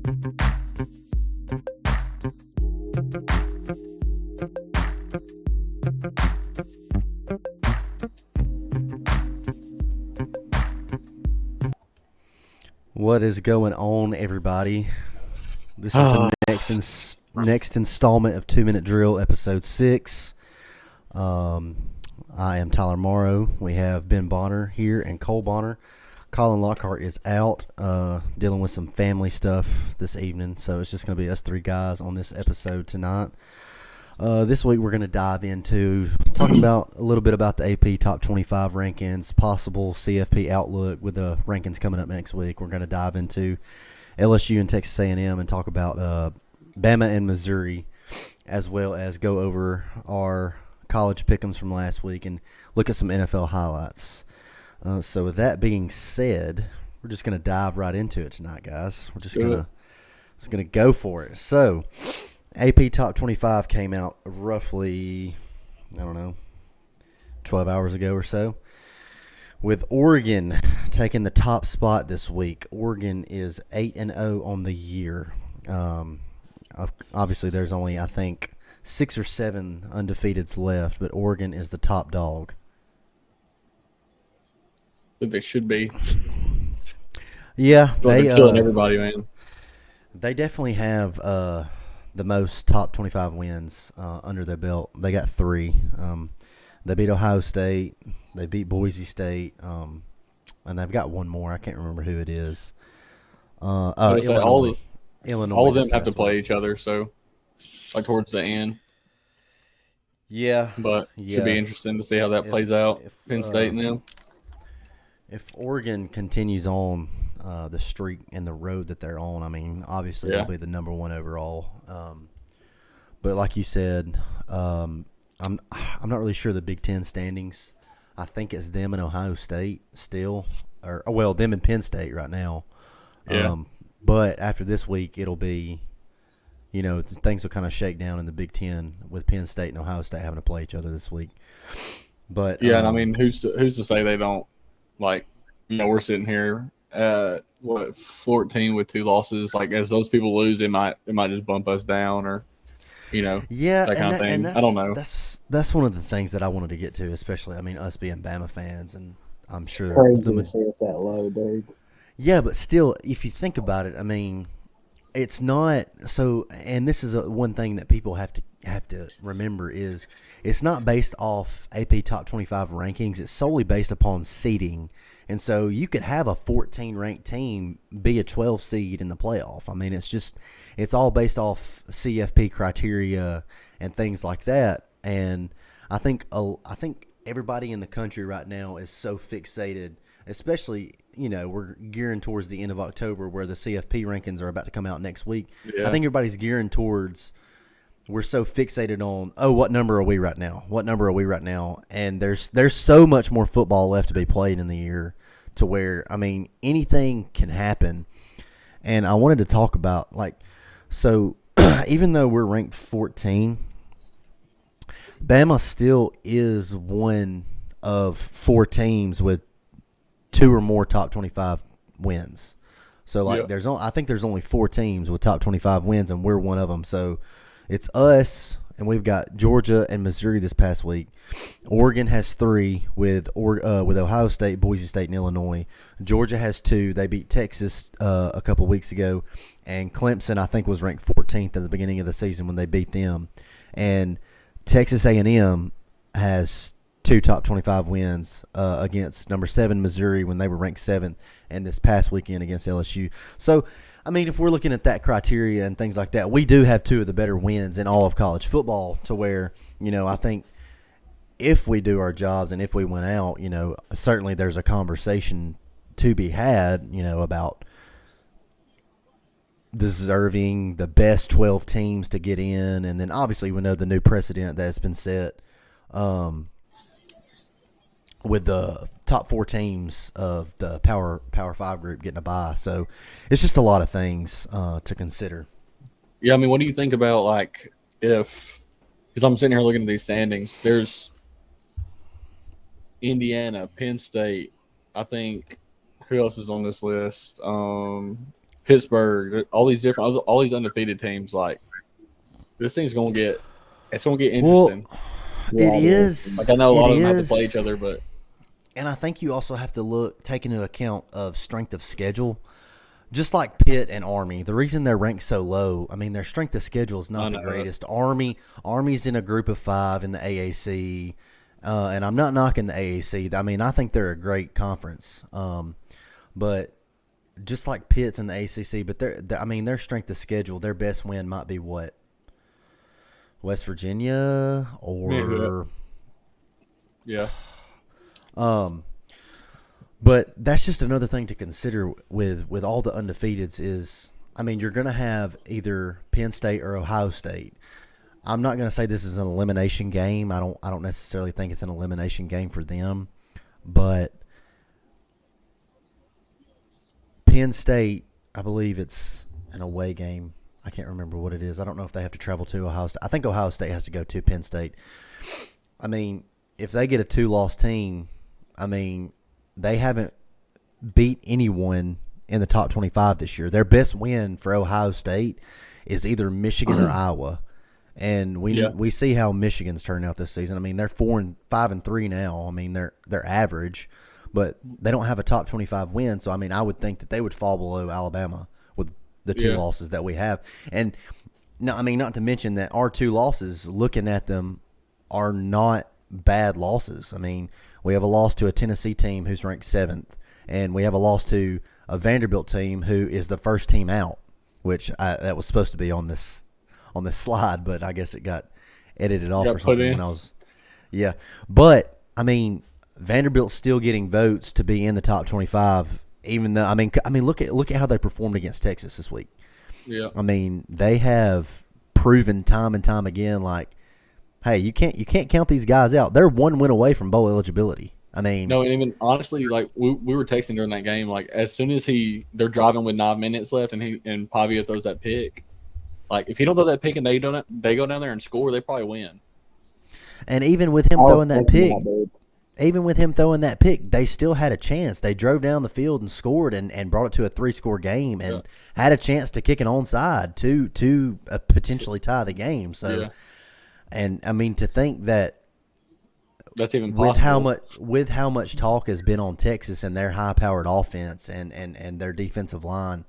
What is going on, everybody? This is the next installment of 2 Minute Drill, episode 6. I am Tyler Morrow. We have Ben Bonner here and Cole Bonner. Colin Lockhart is out dealing with some family stuff this evening, so it's just going to be us three guys on this episode tonight. This week we're going to dive into talking about a little bit about the AP Top 25 rankings, possible CFP outlook with the rankings coming up next week. We're going to dive into LSU and Texas A&M and talk about Bama and Missouri, as well as go over our college pick'ems from last week and look at some NFL highlights. So with that being said, we're just going to dive right into it tonight, guys. We're just going to go for it. So AP Top 25 came out roughly, 12 hours ago or so, with Oregon taking the top spot this week. Oregon is 8-0 on the year. Obviously, there's only, I think, 6 or 7 undefeateds left, but Oregon is the top dog. They should be. Yeah, they're killing everybody, man. They definitely have the most top 25 wins under their belt. They got 3. They beat Ohio State. They beat Boise State. And they've got one more. I can't remember who it is. Illinois. All of them have to play each other, so like towards the end. Yeah. But should be interesting to see how that plays out. Penn State and them. If Oregon continues on the streak and the road that they're on, I mean, obviously they'll be the number 1 overall. But like you said, I'm not really sure the Big Ten standings. I think it's them and Ohio State still, or them and Penn State right now. Yeah. But after this week, it'll be, things will kind of shake down in the Big Ten with Penn State and Ohio State having to play each other this week. But yeah, and I mean, who's to say they don't? Like, we're sitting here at 14 with 2 losses. Like, as those people lose, it might just bump us down, or that kind of thing. I don't know. That's one of the things that I wanted to get to, especially, I mean, us being Bama fans, and I'm sure crazy to see us that low, dude. Yeah, but still, if you think about it, I mean, it's not so. And this is one thing that people have to remember is it's not based off AP Top 25 rankings. It's solely based upon seeding. And so you could have a 14-ranked team be a 12 seed in the playoff. I mean, it's all based off CFP criteria and things like that. And I think everybody in the country right now is so fixated, especially, we're gearing towards the end of October where the CFP rankings are about to come out next week. Yeah. I think everybody's gearing towards, we're so fixated on, what number are we right now? What number are we right now? And there's so much more football left to be played in the year to where, I mean, anything can happen. And I wanted to talk about, so even though we're ranked 14, Bama still is one of 4 teams with 2 or more top 25 wins. So, I think there's only 4 teams with top 25 wins, and we're one of them. So, it's us, and we've got Georgia and Missouri this past week. Oregon has 3 with Ohio State, Boise State, and Illinois. Georgia has 2. They beat Texas a couple weeks ago. And Clemson, I think, was ranked 14th at the beginning of the season when they beat them. And Texas A&M has 2 top 25 wins against number 7 Missouri when they were ranked 7th, and this past weekend against LSU. So, I mean, if we're looking at that criteria and things like that, we do have 2 of the better wins in all of college football to where, I think if we do our jobs and if we went out, certainly there's a conversation to be had, about deserving the best 12 teams to get in. And then obviously we know the new precedent that's been set with the top 4 teams of the Power 5 group getting a bye. So it's just a lot of things to consider. Yeah, I mean, what do you think about, because I'm sitting here looking at these standings, there's Indiana, Penn State, I think, who else is on this list? Pittsburgh, all these undefeated teams. Like this thing's it's gonna get Well, interesting. Yeah, it it is. Like I know a It lot of them have to play each is. other, but And I think you also have to take into account of strength of schedule. Just like Pitt and Army, the reason they're ranked so low, I mean, their strength of schedule is I not the know. greatest. Army's in a group of 5 in the AAC, and I'm not knocking the AAC. I mean, I think they're a great conference, but just like Pitt's in the ACC, but I mean, their strength of schedule, their best win might be what, West Virginia Yeah, or yeah, But that's just another thing to consider with all the undefeateds is, I mean, you're going to have either Penn State or Ohio State. I'm not going to say this is an elimination game. I don't necessarily think it's an elimination game for them, but Penn State, I believe it's an away game. I can't remember what it is. I don't know if they have to travel to Ohio State. I think Ohio State has to go to Penn State. I mean, if they get a 2-loss team, I mean, they haven't beat anyone in the top 25 this year. Their best win for Ohio State is either Michigan or Iowa, and we see how Michigan's turned out this season. I mean, they're 5-3 now. I mean, they're average, but they don't have a top 25 win. So I mean, I would think that they would fall below Alabama with the 2 yeah. losses that we have. And no, I mean, not to mention that our 2 losses, looking at them, are not bad losses. I mean, we have a loss to a Tennessee team who's ranked 7th, and we have a loss to a Vanderbilt team who is the first team out, which that was supposed to be on this slide, but I guess it got edited off Got or put something in. when I was But I mean, Vanderbilt's still getting votes to be in the top 25, even though I mean look at how they performed against Texas this week. Yeah, I mean, they have proven time and time again, like, hey, you can't count these guys out. They're 1 win away from bowl eligibility. I mean, no, and even honestly, like we were texting during that game. Like as soon as they're driving with 9 minutes left, and Pavia throws that pick. Like if he don't throw that pick and they go down there and score, they probably win. and even with him I was throwing that thinking pick, dude. they still had a chance. They drove down the field and scored and brought it to a 3-score game and had a chance to kick an onside to potentially tie the game. So, Yeah. and I mean, to think that That's even possible. with how much talk has been on Texas and their high-powered offense and their defensive line,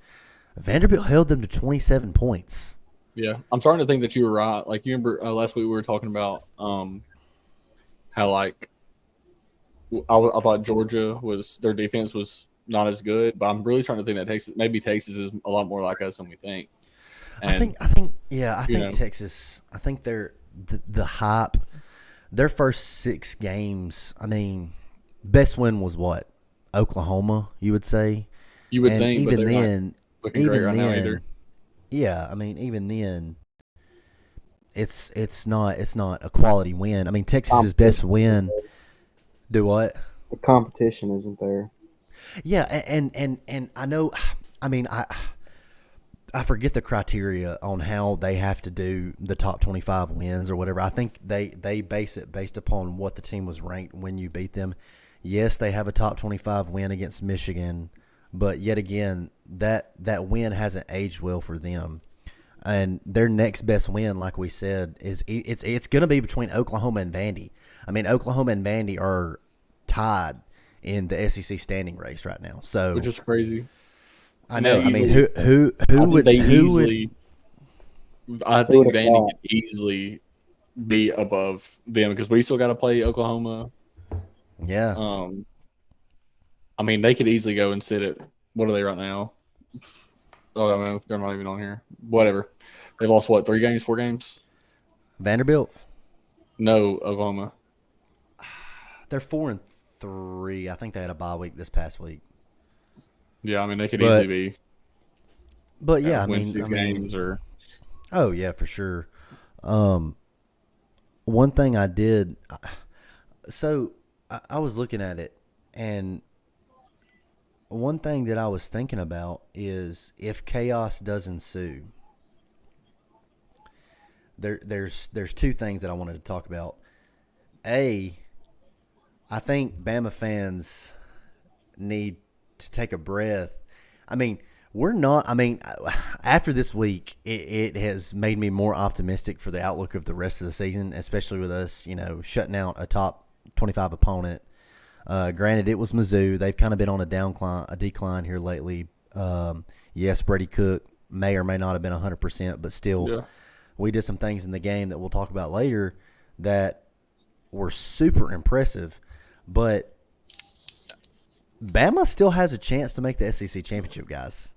Vanderbilt held them to 27 points. Yeah, I'm starting to think that you were right. Like you remember last week we were talking about how like I thought Georgia was their defense was not as good, but I'm really starting to think that Texas is a lot more like us than we think. And, I think know. Texas. I think the hype. Their first 6 games. I mean, best win was what, Oklahoma, you would say. You would And think, even but they're then, not looking great right now either. yeah. I mean, even then, it's not a quality win. I mean, Texas's best win. Do what? The competition isn't there. Yeah, and I know. I mean, I forget the criteria on how they have to do the top 25 wins or whatever. I think they base it based upon what the team was ranked when you beat them. Yes, they have a top 25 win against Michigan, but yet again, that win hasn't aged well for them. And their next best win, like we said, is it's going to be between Oklahoma and Vandy. I mean, Oklahoma and Vandy are tied in the SEC standing race right now. So, Which is crazy. I know. I mean, Easily- who would I Who think would've Vandy thought? could easily be above them because we still got to play Oklahoma. Yeah. I mean, they could easily go and sit at what are they right now? Oh, no, they're not even on here. Whatever. They've lost what, 3 games, 4 games? Vanderbilt, No, Oklahoma. they're 4-3. I think they had a bye week this past week. Yeah, I mean they could But- easily be. But yeah, win 6 games or. oh yeah, for sure. One thing I did, so I was looking at it, and one thing that I was thinking about is if chaos does ensue. There's 2 things that I wanted to talk about. I think Bama fans need to take a breath. I mean, we're not. I mean, after this week, it has made me more optimistic for the outlook of the rest of the season, especially with us, shutting out a top 25 opponent. Granted, it was Mizzou. They've kind of been on a decline here lately. Yes, Brady Cook may or may not have been 100%, but still, we did some things in the game that we'll talk about later that were super impressive. But Bama still has a chance to make the SEC championship, guys.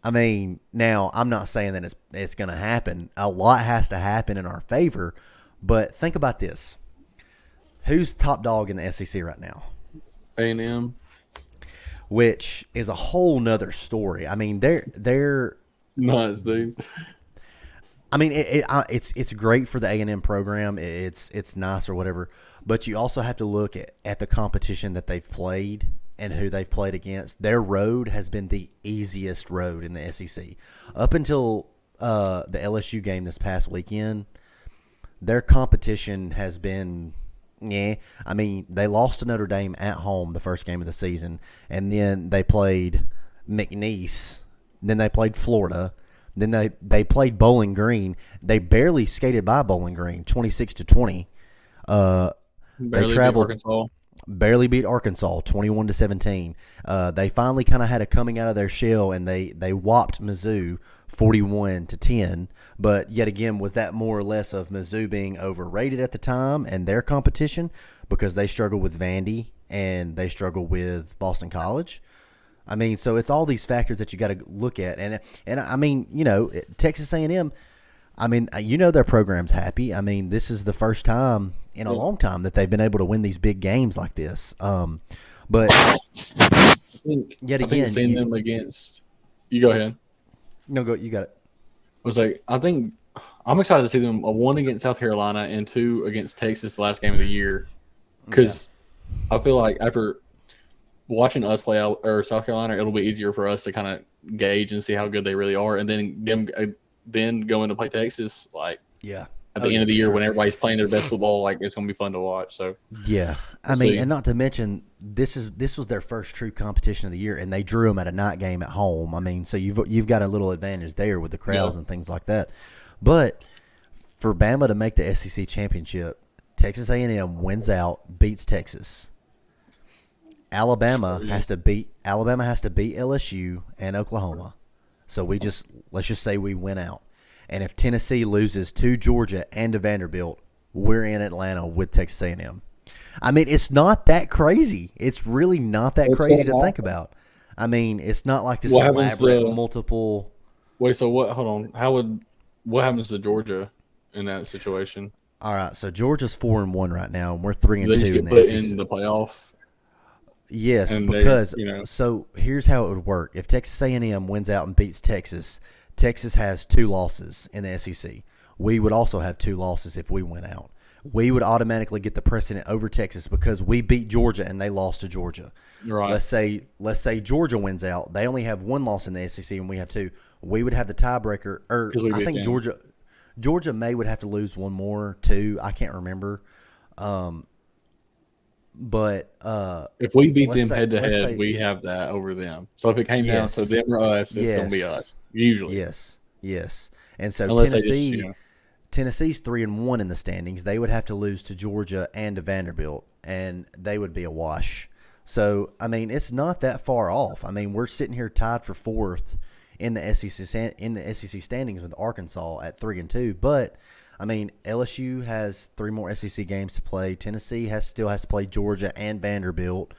I mean, now I'm not saying that it's going to happen. A lot has to happen in our favor, but think about this: who's top dog in the SEC right now? A&M, which is a whole nother story. I mean, they're nuts, dude. I mean, it's great for the A&M program. It's nice or whatever, but you also have to look at the competition that they've played and who they've played against. Their road has been the easiest road in the SEC. Up until the LSU game this past weekend, their competition has been, I mean, they lost to Notre Dame at home the first game of the season, and then they played McNeese, then they played Florida, then they played Bowling Green. They barely skated by Bowling Green, 26-20. They traveled. Barely beat Arkansas, 21-17. They finally kind of had a coming out of their shell, and they whopped Mizzou 41-10. But yet again, was that more or less of Mizzou being overrated at the time and their competition because they struggled with Vandy and they struggled with Boston College? I mean, so it's all these factors that you got to look at, and I mean, Texas A&M. I mean, their program's happy. I mean, this is the first time in a long time that they've been able to win these big games like this. But yet again, seeing them against you. Go ahead. No, go. You got it. I was like, I think I'm excited to see them 1 against South Carolina and 2 against Texas the last game of the year, because I feel like after watching us play out or South Carolina, it'll be easier for us to kind of gauge and see how good they really are, and then them. Then going to play Texas, at the end of the year when everybody's playing their best football, it's going to be fun to watch. So I mean, and not to mention this was their first true competition of the year, and they drew them at a night game at home. I mean, so you've got a little advantage there with the crowds and things like that. But for Bama to make the SEC championship, Texas A&M wins out, beats Texas. Alabama has to beat LSU and Oklahoma. So let's just say we win out. And if Tennessee loses to Georgia and to Vanderbilt, we're in Atlanta with Texas A&M. I mean, it's not that crazy. It's really not that crazy to think about. I mean, it's not like this elaborate multiple. Wait, so what? Hold on. What happens to Georgia in that situation? All right, so Georgia's 4-1 right now, and we're 3-2 in the SEC. Put in the playoff. Yes, and because so here's how it would work. If Texas A&M wins out and beats Texas, Texas has 2 losses in the SEC. We would also have 2 losses if we win out. We would automatically get the precedent over Texas because we beat Georgia and they lost to Georgia. Right. Let's say Georgia wins out. They only have 1 loss in the SEC and we have 2. We would have the tiebreaker. Or I think Georgia would have to lose 1 more, 2. I can't remember. But if we beat them head to head, we have that over them. So if it came down to them or us, it's going to be us usually. Yes. And so unless Tennessee's 3-1 in the standings. They would have to lose to Georgia and to Vanderbilt, and they would be a wash. So I mean, it's not that far off. I mean, we're sitting here tied for 4th in the SEC standings with Arkansas at 3-2, but. I mean, LSU has 3 more SEC games to play. Tennessee still has to play Georgia and Vanderbilt.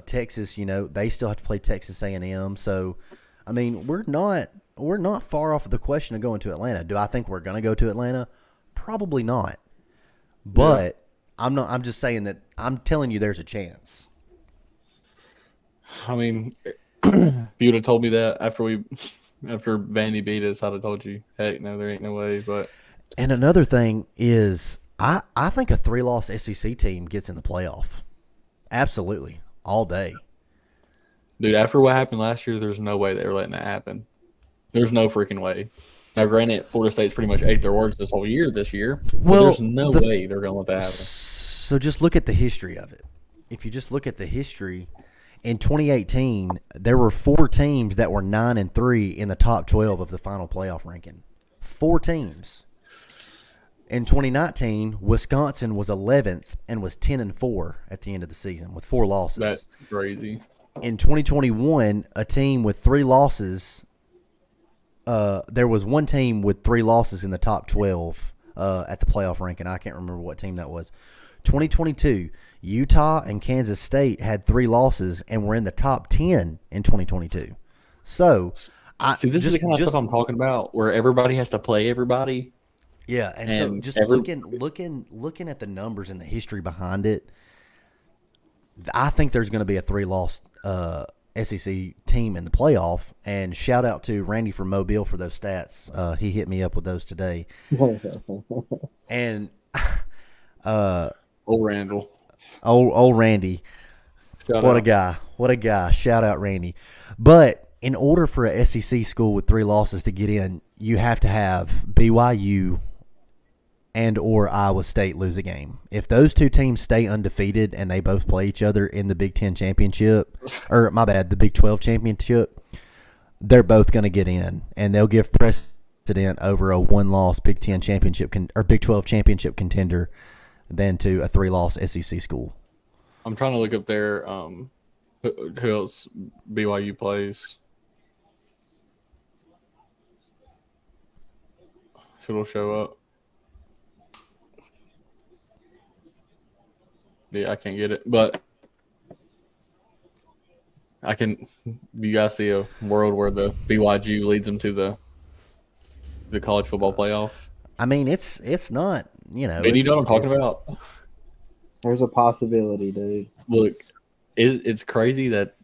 Texas, they still have to play Texas A&M. So, I mean, we're not far off of the question of going to Atlanta. Do I think we're going to go to Atlanta? Probably not. But I'm just saying that I'm telling you there's a chance. I mean, if you would have told me that after Vandy beat us, I'd have told you, heck, no, there ain't no way. But. And another thing is, I think a 3-loss SEC team gets in the playoff. Absolutely. All day. Dude, after what happened last year, there's no way they were letting that happen. There's no freaking way. Now, granted, Florida State's pretty much ate their words this whole year this year. Well, there's no way they're going to let that happen. So just look at the history of it. If you just look at the history, in 2018, there were 4 teams that were 9-3 in the top 12 of the final playoff ranking. 4 teams. In 2019, Wisconsin was 11th and was 10-4 at the end of the season with 4 losses. That's crazy. In 2021, a team with 3 losses. There was one team with 3 losses in the top 12 at the playoff ranking. I can't remember what team that was. 2022, Utah and Kansas State had 3 losses and were in the top 10 in 2022. So, this is the kind of stuff I'm talking about, where everybody has to play everybody. Yeah, and so just looking at the numbers and the history behind it, I think there's going to be a 3-loss SEC team in the playoff. And shout out to Randy from Mobile for those stats. He hit me up with those today. And old Randall, old Randy, what a guy! Shout out Randy. But in order for a SEC school with 3 losses to get in, you have to have BYU and or Iowa State lose a game. If those 2 teams stay undefeated and they both play each other in the Big 10 championship, or the Big 12 championship, they're both going to get in, and they'll give precedent over a 1-loss Big 10 championship or Big 12 championship contender than to a 3-loss SEC school. I'm trying to look up there who else BYU plays. If it'll show up. Yeah, I can't get it, but I can. Do you guys see a world where the BYU leads them to the college football playoff? I mean, it's not, you know. And you know what I'm talking about? There's a possibility, dude. Look, it's crazy that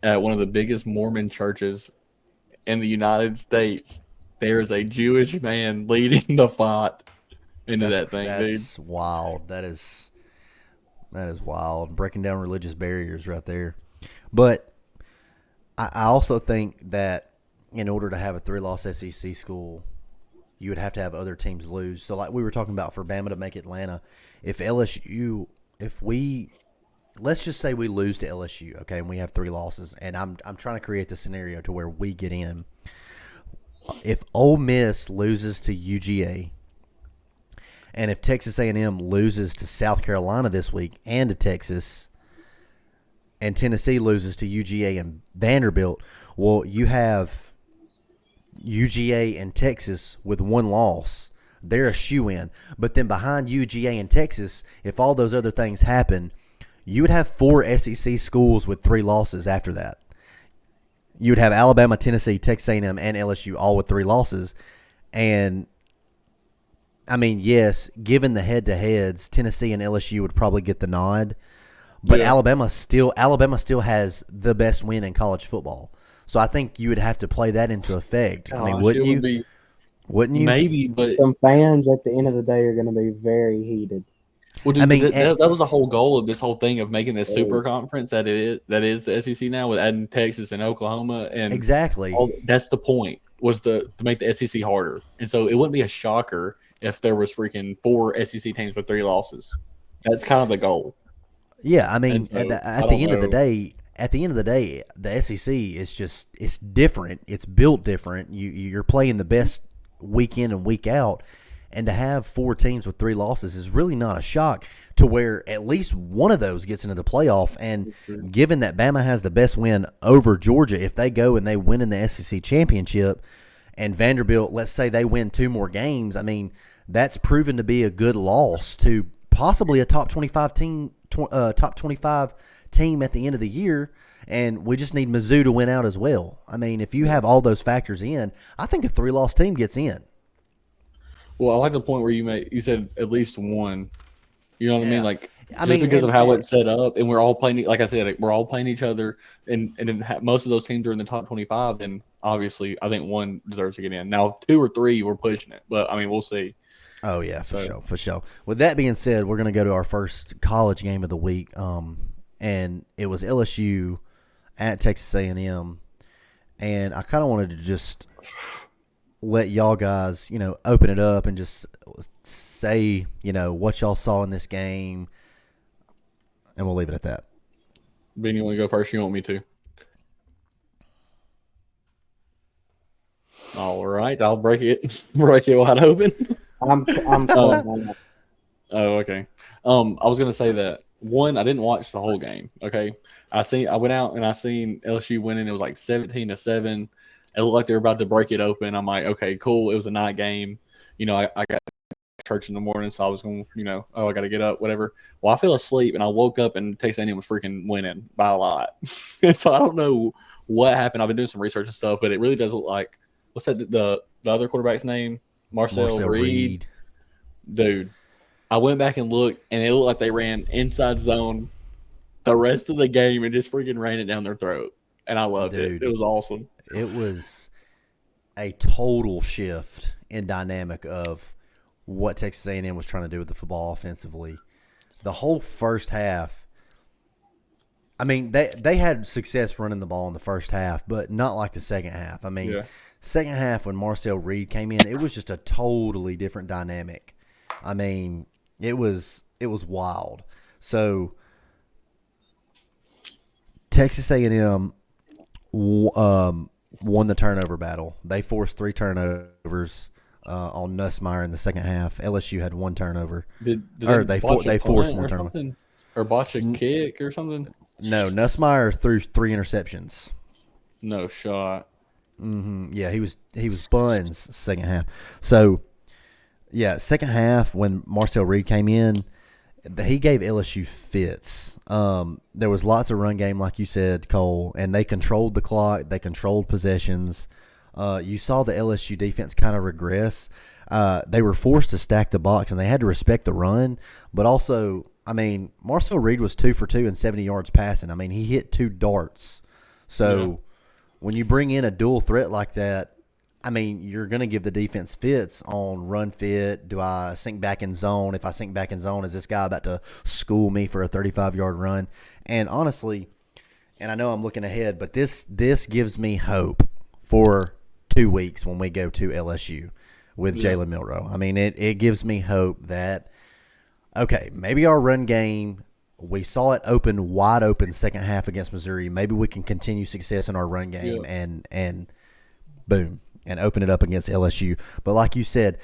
at one of the biggest Mormon churches in the United States, there is a Jewish man leading the fight into that thing, dude. That's wild. That is wild. Breaking down religious barriers right there. But I also think that in order to have a 3-loss SEC school, you would have to have other teams lose. So like we were talking about for Bama to make Atlanta, let's just say we lose to LSU, okay, and we have 3 losses, and I'm trying to create the scenario to where we get in. If Ole Miss loses to UGA, and if Texas A&M loses to South Carolina this week and to Texas, and Tennessee loses to UGA and Vanderbilt, well, you have UGA and Texas with 1 loss. They're a shoe-in. But then behind UGA and Texas, if all those other things happen, you would have 4 SEC schools with 3 losses after that. You would have Alabama, Tennessee, Texas A&M, and LSU all with 3 losses. And I mean, yes, given the head-to-heads, Tennessee and LSU would probably get the nod, but yeah. Alabama still has the best win in college football. So I think you would have to play that into effect. I mean, wouldn't you? Wouldn't you? Maybe, but some fans at the end of the day are going to be very heated. Well, dude, I mean, that was the whole goal of this whole thing of making this super conference that is the SEC now, with adding Texas and Oklahoma, and exactly that's the point, was to make the SEC harder, and so it wouldn't be a shocker if there was freaking 4 SEC teams with 3 losses. That's kind of the goal. Yeah, I mean, so, at the end of the day, the SEC is it's different. It's built different. You're playing the best week in and week out, and to have 4 teams with 3 losses is really not a shock, to where at least one of those gets into the playoff. And given that Bama has the best win over Georgia, if they go and they win in the SEC championship, and Vanderbilt, let's say they win 2 more games, I mean, that's proven to be a good loss to possibly a top 25 team at the end of the year, and we just need Mizzou to win out as well. I mean, if you have all those factors in, I think a 3-loss team gets in. Well, I like the point where you said at least one. You know what I mean? Like, mean, because of how it's set up, and we're all playing. Like I said, we're all playing each other, and then most of those teams are in the top 25. And obviously, I think one deserves to get in. Now, 2 or 3, we're pushing it, but I mean, we'll see. Oh yeah, for sure. With that being said, we're going to go to our first college game of the week, and it was LSU at Texas A&M, and I kind of wanted to just let y'all guys, open it up and just say, what y'all saw in this game, and we'll leave it at that. Ben, you want to go first? You want me to? All right, I'll break it wide open. I'm Uh, calling that. Oh, okay. I was gonna say that one, I didn't watch the whole game. Okay, I went out and I seen LSU winning. It was like 17-7. It looked like they were about to break it open. I'm like, okay, cool. It was a night game. I got church in the morning, so I was going, I got to get up, whatever. Well, I fell asleep and I woke up and Texas A&M was freaking winning by a lot. And so I don't know what happened. I've been doing some research and stuff, but it really does look like what's that? The other quarterback's name, Marcel Reed. Dude, I went back and looked, and it looked like they ran inside zone the rest of the game and just freaking ran it down their throat. And I loved it. It was awesome. It was a total shift in dynamic of what Texas A&M was trying to do with the football offensively. The whole first half, I mean, they had success running the ball in the first half, but not like the second half. I mean, second half when Marcel Reed came in, it was just a totally different dynamic. I mean, it was wild. So Texas A&M won the turnover battle. They forced 3 turnovers on Nussmeier in the second half. LSU had 1 turnover. Did they forced 1 turnover. Or botch a kick or something? No, Nussmeier threw 3 interceptions. No shot. Yeah, he was buns second half. So, yeah, second half when Marcel Reed came in, he gave LSU fits. There was lots of run game, like you said, Cole, and they controlled the clock. They controlled possessions. You saw the LSU defense kind of regress. They were forced to stack the box, and they had to respect the run. But also, I mean, Marcel Reed was 2 for 2 and 70 yards passing. I mean, he hit 2 darts. So when you bring in a dual threat like that, I mean, you're going to give the defense fits on run fit. Do I sink back in zone? If I sink back in zone, is this guy about to school me for a 35-yard run? And honestly, and I know I'm looking ahead, but this gives me hope for 2 weeks when we go to LSU with Jalen Milroe. I mean, it gives me hope that, okay, maybe our run game, we saw it wide open second half against Missouri. Maybe we can continue success in our run game and boom, and open it up against LSU. But like you said,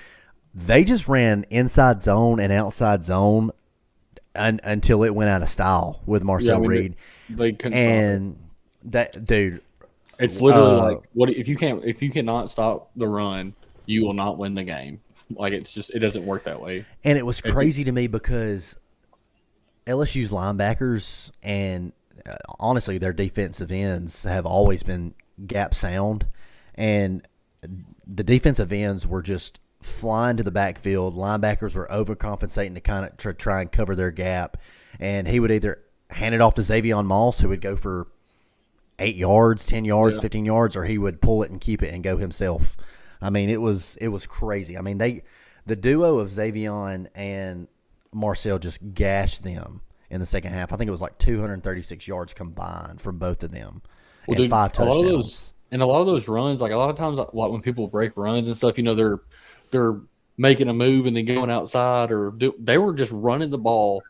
they just ran inside zone and outside zone until it went out of style with Marcel Reed. They couldn't and that dude, it's literally like, what if you cannot stop the run, you will not win the game. Like, it's just, it doesn't work that way. And it was crazy to me because LSU's linebackers and honestly their defensive ends have always been gap sound, and the defensive ends were just flying to the backfield. Linebackers were overcompensating to kind of try and cover their gap, and he would either hand it off to Xavier Moss, who would go for 8 yards, 10 yards, 15 yards, or he would pull it and keep it and go himself. I mean, it was crazy. I mean, the duo of Xavier and Marcel just gashed them in the second half. I think it was like 236 yards combined from both of them, and 5 touchdowns. A lot of those runs, like a lot of times, like when people break runs and stuff, they're making a move and then going outside, or they were just running the ball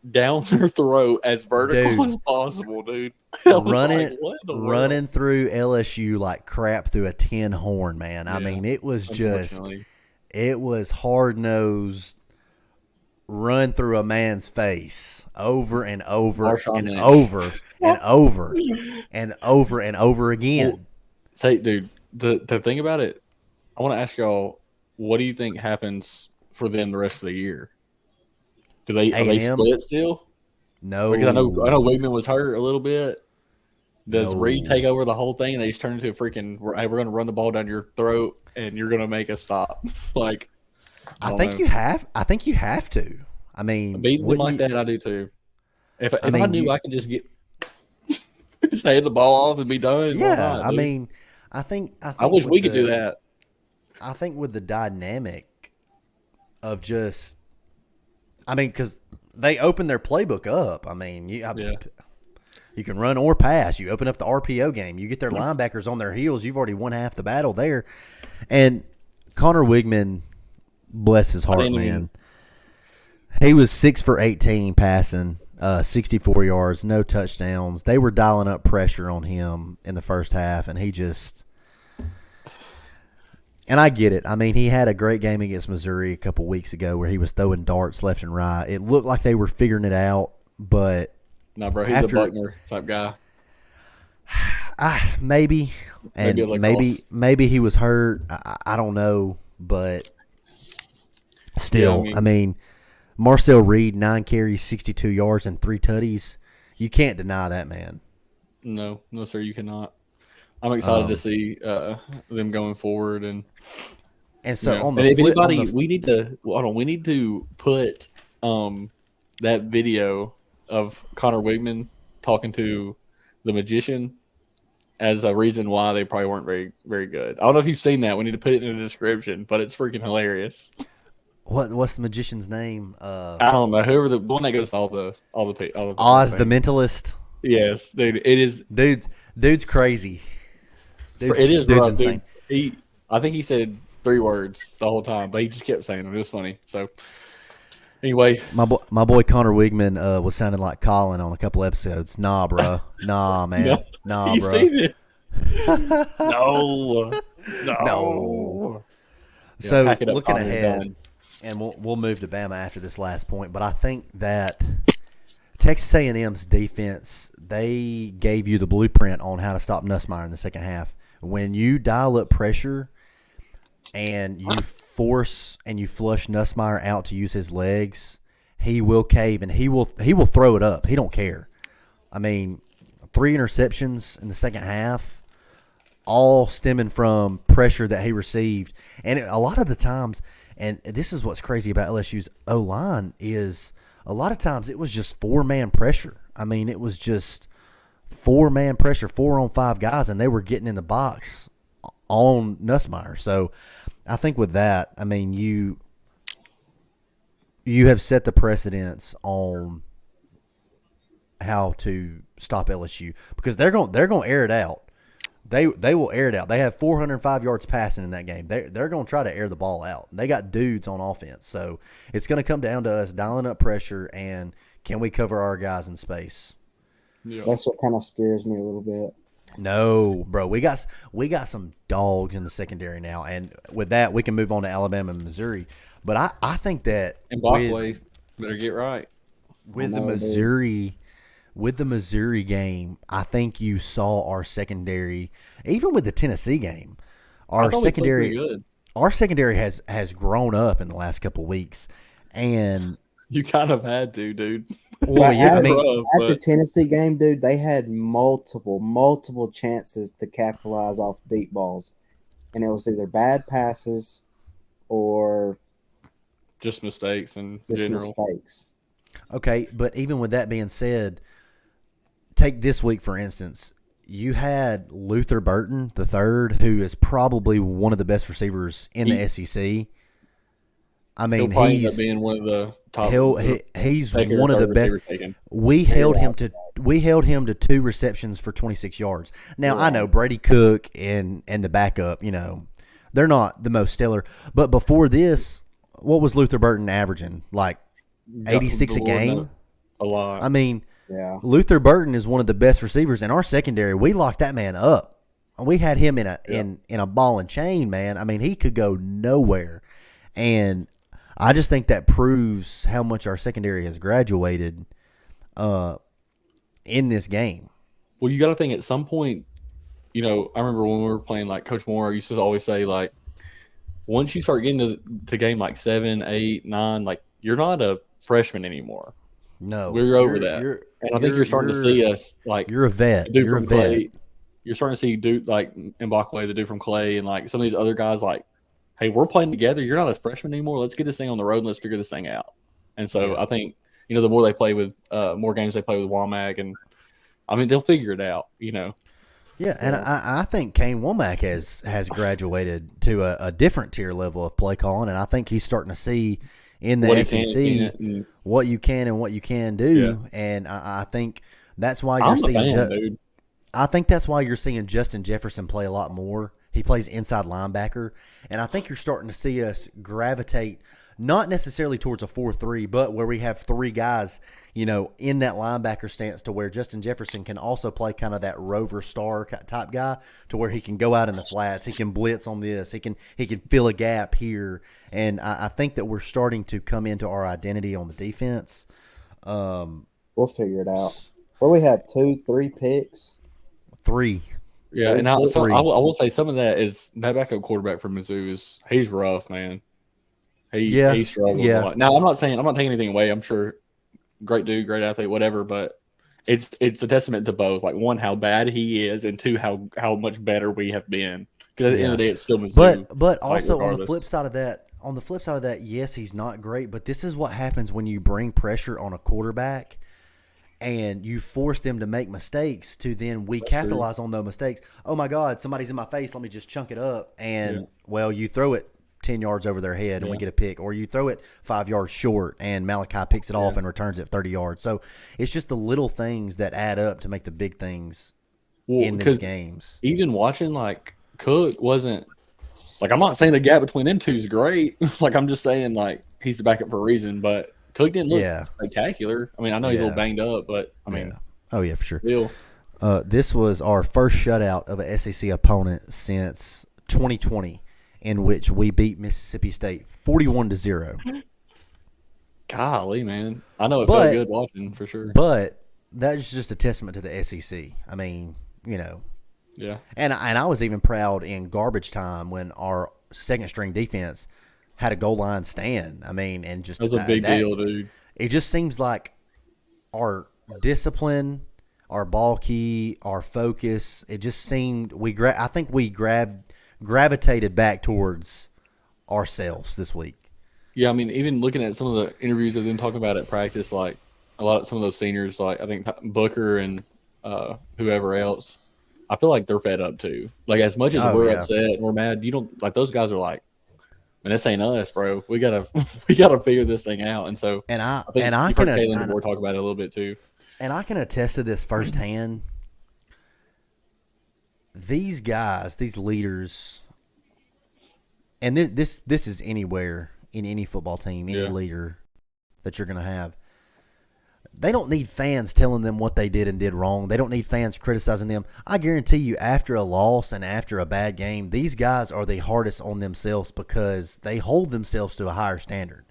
down their throat as vertical as possible, dude. Running through LSU like crap through a tin horn, man. I mean, it was hard-nosed run through a man's face over and over and over and over and over and over again. Well, say, dude, the thing about it, I want to ask y'all, what do you think happens for them the rest of the year? Are they split still? No, because I know Wigman was hurt a little bit. Does Reed take over the whole thing and they just turn into a freaking, hey, we're going to run the ball down your throat and you're going to make us stop? Like, I think you have to. I mean, beating them like that, I do too. If I knew I could just get just hand the ball off and be done. Yeah, I mean, I wish we could do that. I think with the dynamic of just, I mean, because they open their playbook up. I mean, you can run or pass. You open up the RPO game. You get their linebackers on their heels. You've already won half the battle there. And Connor Wigman, bless his heart, man. He was 6 for 18 passing. 64 yards, no touchdowns. They were dialing up pressure on him in the first half, and he just – and I get it. I mean, he had a great game against Missouri a couple weeks ago where he was throwing darts left and right. It looked like they were figuring it out, but – No, bro, he's a Buckner type guy. Maybe. And maybe he was hurt. I don't know, but still, I mean – Marcel Reed, 9 carries, 62 yards, and 3 tutties. You can't deny that, man. No, sir, you cannot. I'm excited to see them going forward, and so on the we need to put that video of Connor Wigman talking to the magician as a reason why they probably weren't very, very good. I don't know if you've seen that. We need to put it in the description, but it's freaking hilarious. What's the magician's name? I don't know. Whoever the one that goes to all the Oz the Mentalist. Yes, dude. It is. Dude's crazy. It is. Dude's insane. Dude, I think he said 3 words the whole time, but he just kept saying them. It was funny. So anyway, my boy Connor Wigman was sounding like Colin on a couple episodes. Nah, bro. Nah, man. Nah, bro. It. No. So looking ahead. And we'll move to Bama after this last point, but I think that Texas A&M's defense, they gave you the blueprint on how to stop Nussmeier in the second half. When you dial up pressure and you force and you flush Nussmeier out to use his legs, he will cave and he will throw it up. He don't care. I mean, 3 interceptions in the second half, all stemming from pressure that he received. And a lot of the times – and this is what's crazy about LSU's O-line is a lot of times it was just 4-man pressure. I mean, it was just 4-man pressure, 4-on-5 guys, and they were getting in the box on Nussmeier. So I think with that, I mean, you have set the precedence on how to stop LSU because they're going to air it out. They will air it out. They have 405 yards passing in that game. They're going to try to air the ball out. They got dudes on offense. So it's going to come down to us dialing up pressure and can we cover our guys in space. Yeah. That's what kind of scares me a little bit. No, bro. We got some dogs in the secondary now. And with that, we can move on to Alabama and Missouri. But I think that – And Barkley better get right. With the Missouri game, I think you saw our secondary, even with the Tennessee game, our secondary has grown up in the last couple of weeks, and you kind of had to, dude. Well, yeah, at the Tennessee game, dude, they had multiple chances to capitalize off deep balls, and it was either bad passes or just mistakes in general. Mistakes. Okay, but even with that being said. Take this week, for instance. You had Luther Burton III, who is probably one of the best receivers in the SEC. I mean, he's being one of the top. He's one of the best. We held him to 2 receptions for 26 yards. Now I know Brady Cook and the backup. You know, they're not the most stellar. But before this, what was Luther Burton averaging? Like 86 a game. A lot. I mean. Yeah. Luther Burton is one of the best receivers in our secondary. We locked that man up. We had him in a ball and chain, man. I mean, he could go nowhere. And I just think that proves how much our secondary has graduated in this game. Well, you got to think at some point, you know, I remember when we were playing, like Coach Moore used to always say, like, once you start getting to game like 7, 8, 9, like, you're not a freshman anymore. No, we're over that, and I think you're starting to see us like you're a vet. You're a vet. Clay. You're starting to see dude like Mbakwe, the dude from Clay, and like some of these other guys. Like, hey, we're playing together. You're not a freshman anymore. Let's get this thing on the road and let's figure this thing out. And so I think the more they play with more games they play with Womack, and I mean they'll figure it out. You know. Yeah, and I think Kane Womack has graduated to a different tier level of play calling, and I think he's starting to see. In the SEC, what you can and what you can do, and I think that's why you're seeing. I think that's why you're seeing Justin Jefferson play a lot more. He plays inside linebacker, and I think you're starting to see us gravitate not necessarily towards a 4-3, but where we have three guys, in that linebacker stance to where Justin Jefferson can also play kind of that rover star type guy to where he can go out in the flats, he can blitz on this, he can fill a gap here, and I think that we're starting to come into our identity on the defense. We'll figure it out. Where we have 2-3 picks. 3. Yeah, and I will say some of that is that backup quarterback from Mizzou he's rough, man. He struggled a lot. Now I'm not taking anything away. I'm sure great dude, great athlete, whatever, but it's a testament to both. Like, one, how bad he is, and two, how much better we have been. Because at the end of the day, it's still Mizzou. But also on the flip side of that, yes, he's not great, but this is what happens when you bring pressure on a quarterback and you force them to make mistakes to then capitalize on those mistakes. Oh, my God, somebody's in my face. Let me just chunk it up. And, you throw it 10 yards over their head and we get a pick. Or you throw it 5 yards short and Malachi picks it off and returns it 30 yards. So it's just the little things that add up to make the big things in these games. Even watching, like, Cook wasn't – like, I'm not saying the gap between them two is great. Like, I'm just saying, like, he's the backup for a reason. But Cook didn't look spectacular. I mean, I know he's a little banged up, but, I mean – Oh, yeah, for sure. Still. This was our first shutout of an SEC opponent since 2020, in which we beat Mississippi State 41-0. Golly, man. I know it felt good watching, for sure. But that's just a testament to the SEC. I mean, Yeah. And I was even proud in garbage time when our second-string defense had a goal line stand. I mean, and just – that was a big deal, dude. It just seems like our discipline – our ball key, our focus, it just seemed I think we gravitated back towards ourselves this week. Yeah, I mean, even looking at some of the interviews of them talking about at practice, like some of those seniors, like I think Booker and whoever else, I feel like they're fed up too. Like, as much as we're upset and we're mad, you don't like those guys are like, man, this ain't us, bro. We gotta figure this thing out. And so I think you've heard Kalen DeBoer talk about it a little bit too. And I can attest to this firsthand. These guys, these leaders, and this is anywhere in any football team, any leader that you're going to have. They don't need fans telling them what they did and did wrong. They don't need fans criticizing them. I guarantee you, after a loss and after a bad game, these guys are the hardest on themselves because they hold themselves to a higher standard.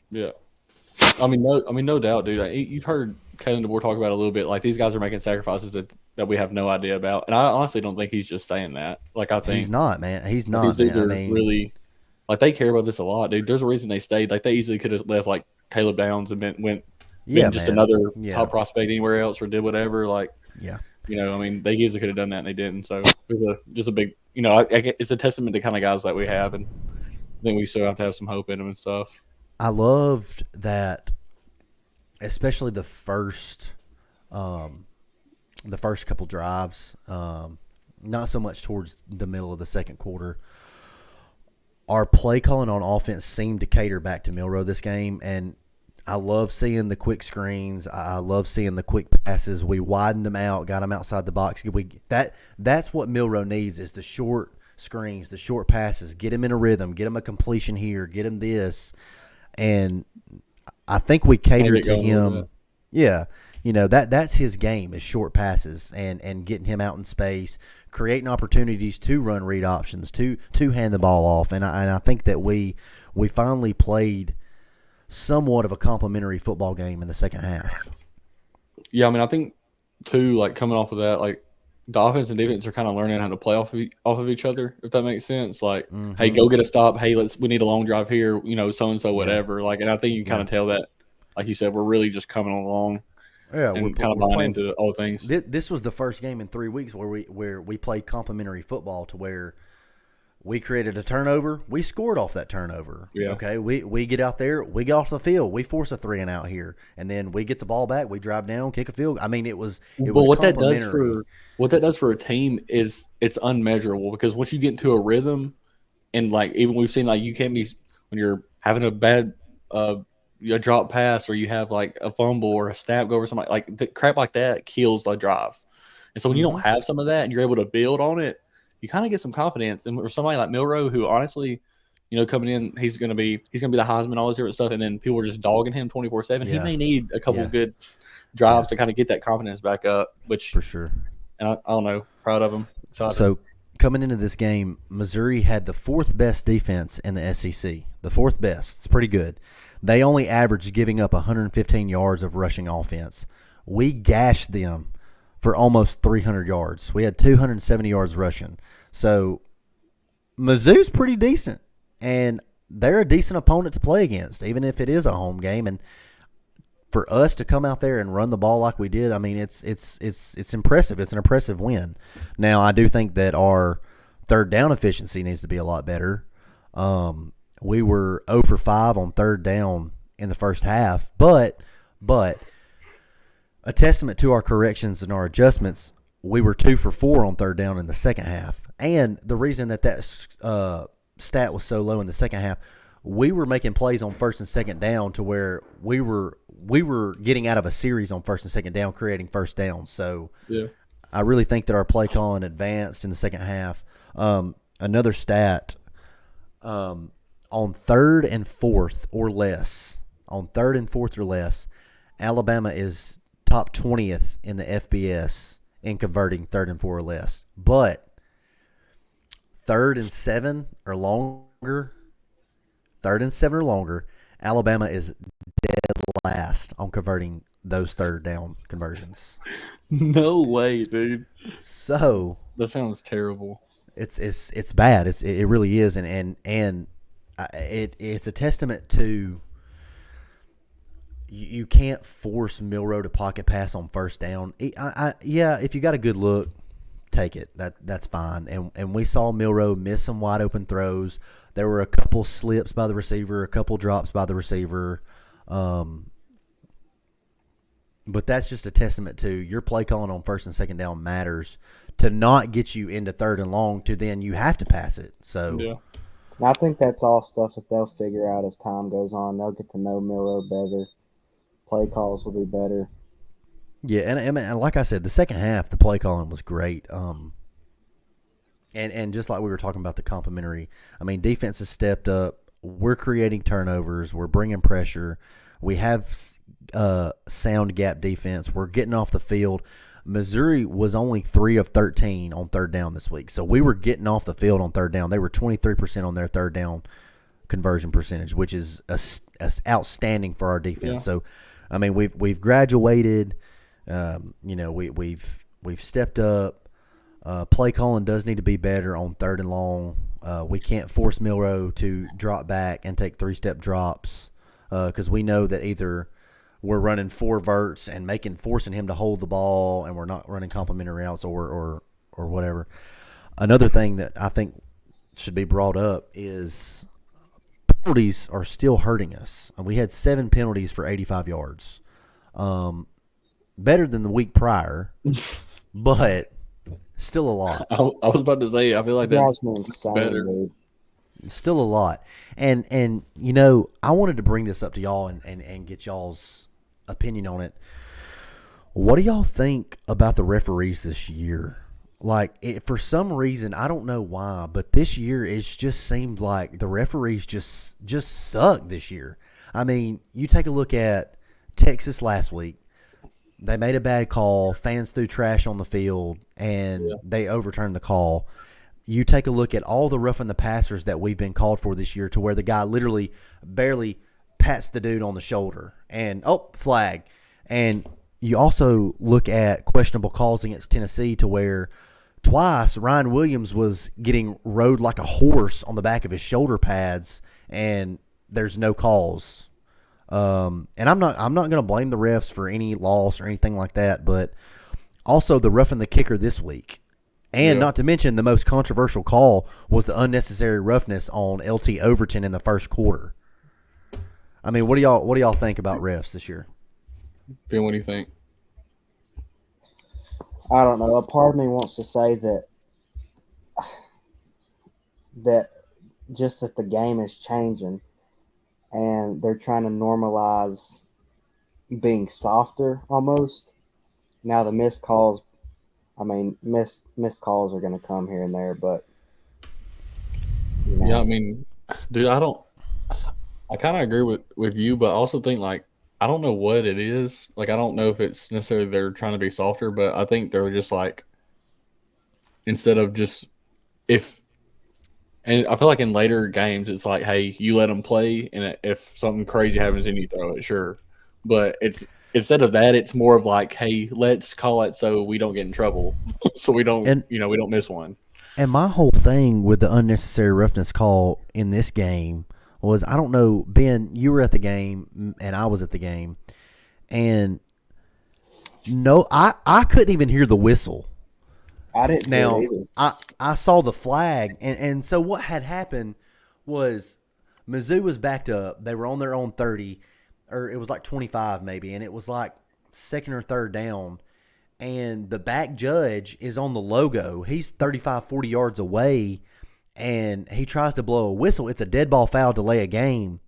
Yeah. I mean, no doubt, dude. You've heard Kalen DeBoer talk about it a little bit. Like, these guys are making sacrifices that we have no idea about, and I honestly don't think he's just saying that. Like, I think he's not, man. He's not. These dudes are really like they care about this a lot, dude. There's a reason they stayed. Like, they easily could have left like Caleb Downs and been just another top prospect anywhere else or did whatever. Like, I mean, they easily could have done that and they didn't. So it was just a big, it's a testament to kind of guys that we have, and I think we still have to have some hope in them and stuff. I loved that, especially the first couple drives, not so much towards the middle of the second quarter. Our play calling on offense seemed to cater back to Milroe this game, and I love seeing the quick screens. I love seeing the quick passes. We widened them out, got them outside the box. That's what Milroe needs is the short screens, the short passes. Get him in a rhythm. Get him a completion here. Get him this. And I think we catered to him. Yeah, that's his game is short passes and getting him out in space, creating opportunities to run read options, to hand the ball off. And I think that we finally played somewhat of a complimentary football game in the second half. Yeah, I mean, I think too, like coming off of that, like the offense and defense are kind of learning how to play off of each other, if that makes sense. Like, hey, go get a stop. Hey, we need a long drive here. So and so, whatever. Like, and I think you can kind of tell that, like you said, we're really just coming along. Yeah, and kind of buying into all things. This was the first game in 3 weeks where we played complimentary football to where we created a turnover. We scored off that turnover. Yeah. Okay, we get out there. We get off the field. We force a 3-and-out here, and then we get the ball back. We drive down, kick a field. I mean, it was what that does for a team is it's unmeasurable because once you get into a rhythm, and like even we've seen like you can't be when you're having a bad a drop pass or you have like a fumble or a snap go over something like the crap like that kills the drive. And so when you don't have some of that and you're able to build on it, you kind of get some confidence. And for somebody like Milroe, who honestly, coming in, he's gonna be the Heisman, all this different stuff, and then people are just dogging him 24/7. He may need a couple good drives to kind of get that confidence back up, which for sure. And I don't know, proud of him. Excited. So coming into this game, Missouri had the 4th best defense in the SEC. The 4th best. It's pretty good. They only averaged giving up 115 yards of rushing offense. We gashed them for almost 300 yards. We had 270 yards rushing. So Mizzou's pretty decent, and they're a decent opponent to play against, even if it is a home game. And for us to come out there and run the ball like we did, I mean, it's impressive. It's an impressive win. Now, I do think that our third down efficiency needs to be a lot better. We were 0 for 5 on third down in the first half, but a testament to our corrections and our adjustments, we were 2 for 4 on third down in the second half. And the reason that stat was so low in the second half, we were making plays on first and second down to where we were getting out of a series on first and second down, creating first downs. So I really think that our play calling advanced in the second half. Another stat, on third and fourth or less, Alabama is top 20th in the FBS in converting 3rd and 4 or less. But 3rd and 7 or longer, Alabama is dead last on converting those third down conversions. No way, dude. So that sounds terrible. It's bad. It really is, and it's a testament to you can't force Milroe to pocket pass on first down. If you got a good look, take it. That's fine. And we saw Milroe miss some wide open throws. There were a couple slips by the receiver, a couple drops by the receiver. But that's just a testament to your play calling on first and second down matters to not get you into third and long to then you have to pass it. So I think that's all stuff that they'll figure out as time goes on. They'll get to know Milroe better. Play calls will be better. Yeah, and like I said, the second half, the play calling was great. And just like we were talking about the complimentary, I mean, defense has stepped up. We're creating turnovers. We're bringing pressure. We have sound gap defense. We're getting off the field. Missouri was only 3 of 13 on third down this week. So we were getting off the field on third down. They were 23% on their third down conversion percentage, which is outstanding for our defense. Yeah. So, I mean, we've graduated. We've stepped up. Play calling does need to be better on third and long. We can't force Milroe to drop back and take 3-step drops because we know that either we're running 4 verts and forcing him to hold the ball, and we're not running complementary routes or whatever. Another thing that I think should be brought up is penalties are still hurting us. We had 7 penalties for 85 yards. Better than the week prior, but still a lot. I was about to say, I feel like that's better. Still a lot. And I wanted to bring this up to y'all and get y'all's opinion on it. What do y'all think about the referees this year? Like, for some reason, I don't know why, but this year it's just seemed like the referees just suck this year. I mean, you take a look at Texas last week. They made a bad call. Fans threw trash on the field, and they overturned the call. You take a look at all the roughing the passers that we've been called for this year to where the guy literally barely pats the dude on the shoulder and, flag. And you also look at questionable calls against Tennessee to where twice Ryan Williams was getting rode like a horse on the back of his shoulder pads, and there's no calls. And I'm not going to blame the refs for any loss or anything like that, but also the roughing the kicker this week. And not to mention the most controversial call was the unnecessary roughness on LT Overton in the first quarter. I mean, what do y'all think about refs this year? Ben, what do you think? I don't know. A part of me wants to say that just that the game is changing and they're trying to normalize being softer almost. Now the missed calls, missed calls are going to come here and there, but yeah, I mean, dude, I kind of agree with you, but I also think like I don't know what it is. Like I don't know if it's necessarily they're trying to be softer, but I think they're just like instead of just if and I feel like in later games it's like hey you let them play and if something crazy happens then you throw it sure, but it's instead of that it's more of like hey let's call it so we don't get in trouble so we don't And we don't miss one. and my whole thing with the unnecessary roughness call in this game was I don't know, Ben, you were at the game and I was at the game, and no, I couldn't even hear the whistle. I didn't hear Now it either. I saw the flag, and so what had happened was Mizzou was backed up. They were on their own 30, or it was like 25 maybe, and it was like second or third down. And the back judge is on the logo. He's 35, 40 yards away, and he tries to blow a whistle. It's a dead ball foul, delay a game,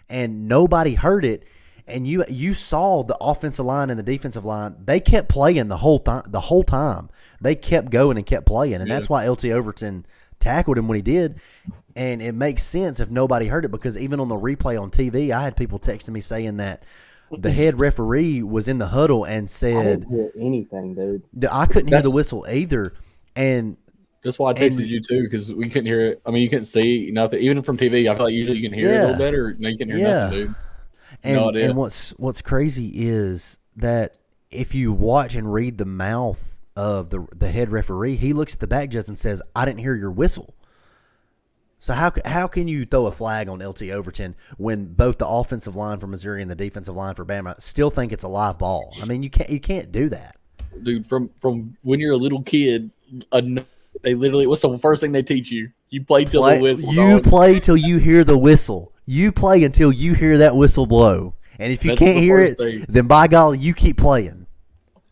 and nobody heard it. And you saw the offensive line and the defensive line. They kept playing the whole time. The whole time they kept going and kept playing, and that's why LT Overton tackled him when he did. And it makes sense if nobody heard it because even on the replay on TV, I had people texting me saying that the head referee was in the huddle and I said didn't hear anything, dude. I couldn't hear the That's- whistle either. And That's why I texted you too, because we couldn't hear it. I mean, you couldn't see nothing, even from TV. I feel like usually you can hear it a little better. No, you couldn't hear nothing, dude. No idea. And what's crazy is that if you watch and read the mouth of the head referee, he looks at the back judge and says, "I didn't hear your whistle." So how can you throw a flag on LT Overton when both the offensive line for Missouri and the defensive line for Bama still think it's a live ball? I mean, you can't do that, Dude. From when you're a little kid, they literally what's the first thing they teach you? You play till the whistle. You dog. play till you hear the whistle. You play until you hear that whistle blow. And if you That's can't the hear first it, thing. then by golly, you keep playing.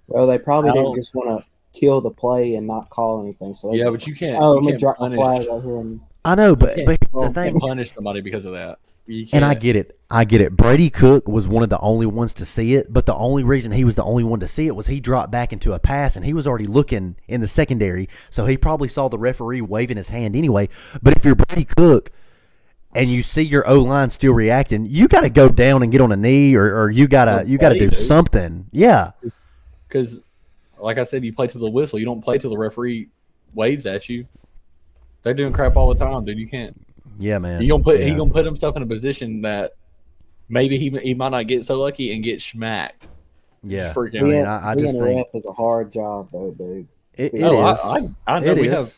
Well, they probably I didn't don't- just want to kill the play and not call anything. So they Yeah, just, but you can't. oh, you let me can't drop the punish, flag right here. And I know, but can't- here's the you thing. can't punish somebody because of that. You can't. And I get it. Brady Cook was one of the only ones to see it, but the only reason he was the only one to see it was he dropped back into a pass, and he was already looking in the secondary, so he probably saw the referee waving his hand anyway. But if you're Brady Cook and you see your O-line still reacting, you got to go down and get on a knee, or you gotta do dude. something. Yeah. Because, like I said, you play to the whistle. You don't play till the referee waves at you. They're doing crap all the time, dude. You can't. Yeah, man. He gonna put Yeah. himself in a position that maybe he might not get so lucky and get smacked. Yeah. Freaking. I mean, being, I being just a think ref is a hard job, though, dude. it Oh, is. I know It we is. have.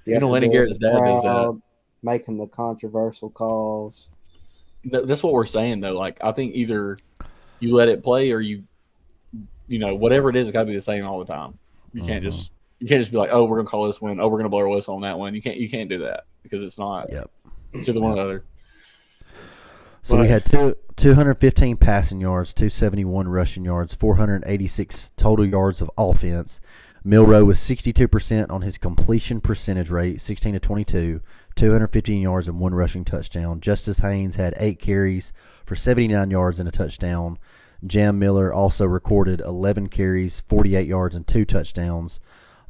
You You know, have to Lenny deal Garrett's with the dad does that. crowd, making the controversial calls. That's what we're saying though. Like I think either you let it play or you whatever it is, it's got to be the same all the time. You can't just be like, oh, we're gonna call this one. Oh, we're gonna blow our whistle on that one. You can't do that because it's not. Yep. It's either one or the other. So we had 215 passing yards, 271 rushing yards, 486 total yards of offense. Milroe was 62% on his completion percentage rate, 16 to 22, 215 yards and one rushing touchdown. Justice Haynes had 8 carries for 79 yards and a touchdown. Jam Miller also recorded 11 carries, 48 yards and 2 touchdowns.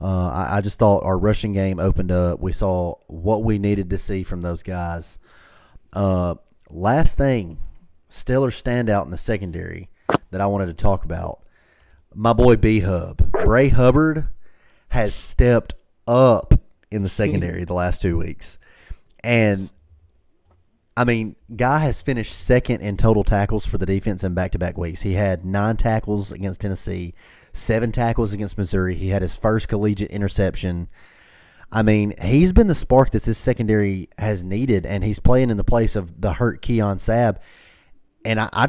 I just thought our rushing game opened up. We saw what we needed to see from those guys. Last thing, stellar standout in the secondary that I wanted to talk about. My boy B-Hub. Bray Hubbard has stepped up in the secondary the last 2 weeks. And, I mean, guy has finished second in total tackles for the defense in back-to-back weeks. He had 9 tackles against Tennessee, 7 tackles against Missouri. He had his first collegiate interception. I mean, he's been the spark that this secondary has needed, and he's playing in the place of the hurt Keon Sabb. And I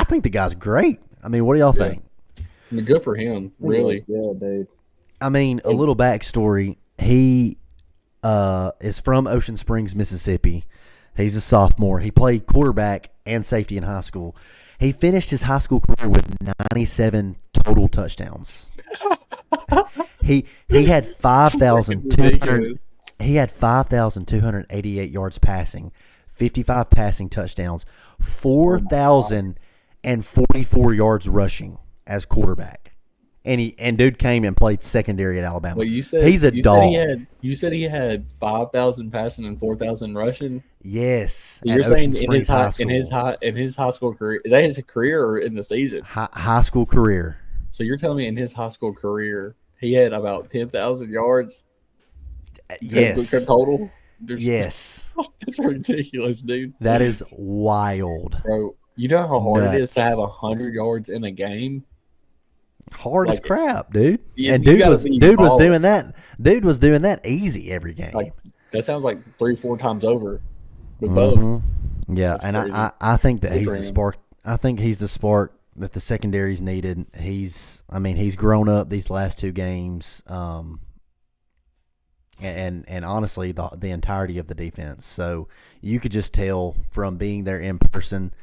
think the guy's great. I mean, what do y'all think? I mean, good for him, really. Yeah, dude. I mean, a little backstory. He is from Ocean Springs, Mississippi. He's a sophomore. He played quarterback and safety in high school. He finished his high school career with 97 total touchdowns. He had 5,200. He had 5,288 yards passing, 55 passing touchdowns, 4,044 yards rushing as quarterback. and dude came and played secondary at Alabama. Well, you said he's a dog. You said he had 5,000 passing and 4,000 rushing. Yes, So at you're Ocean saying Springs High School. in his high school career, is that his career or in the season? High school career. So you're telling me in his high school career he had about 10,000 yards? Yes. Total. Yes. That's ridiculous, dude. That is wild, bro. You know how hard Nuts. it is to have 100 yards in a game. Hard as crap, dude. Yeah, and dude was doing that. Dude was doing that easy every game. Like that sounds like 3-4 times over with Mm-hmm. both. Yeah, That's and crazy. I think that Good he's for the him. spark. I think he's the spark that the secondary's needed. He's grown up these last two games, and honestly, the entirety of the defense. So you could just tell from being there in person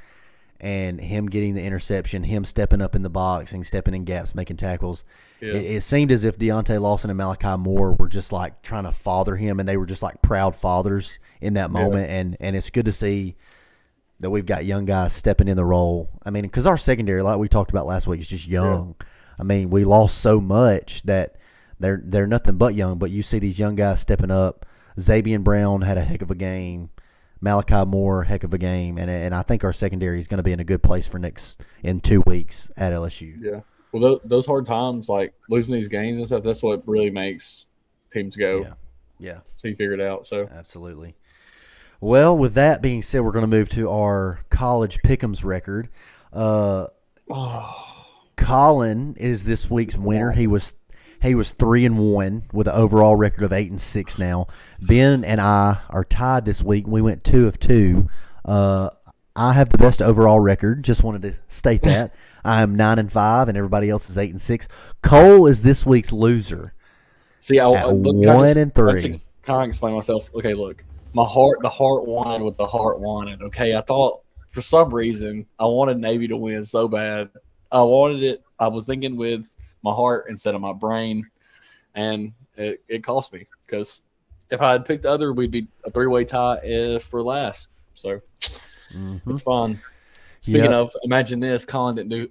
and him getting the interception, him stepping up in the box and stepping in gaps, making tackles. Yeah. It seemed as if Deontay Lawson and Malachi Moore were just like trying to father him, and they were just like proud fathers in that moment. And it's good to see that we've got young guys stepping in the role. I mean, because our secondary, like we talked about last week, is just young. Yeah. I mean, we lost so much that they're nothing but young. But you see these young guys stepping up. Xavier Brown had a heck of a game. Malachi Moore, heck of a game, and I think our secondary is going to be in a good place for in 2 weeks at LSU. Yeah. Well, those hard times, like losing these games and stuff, that's what really makes teams go. Yeah. So you figure it out. So absolutely. Well, with that being said, we're going to move to our college pick'ems record. Colin is this week's winner. He was 3-1 with an overall record of 8-6 now. Ben and I are tied this week. We went 2 of 2. I have the best overall record. Just wanted to state that. I am 9-5, and everybody else is 8-6. Cole is this week's loser. See, at 1-3. Kind of explain myself. Okay, look, the heart wanted what the heart wanted. Okay, I thought for some reason I wanted Navy to win so bad. I wanted it. I was thinking with my heart instead of my brain, and it cost me because if I had picked the other, we'd be a 3-way tie for last. So it's fun. Speaking of, imagine this: Colin didn't do.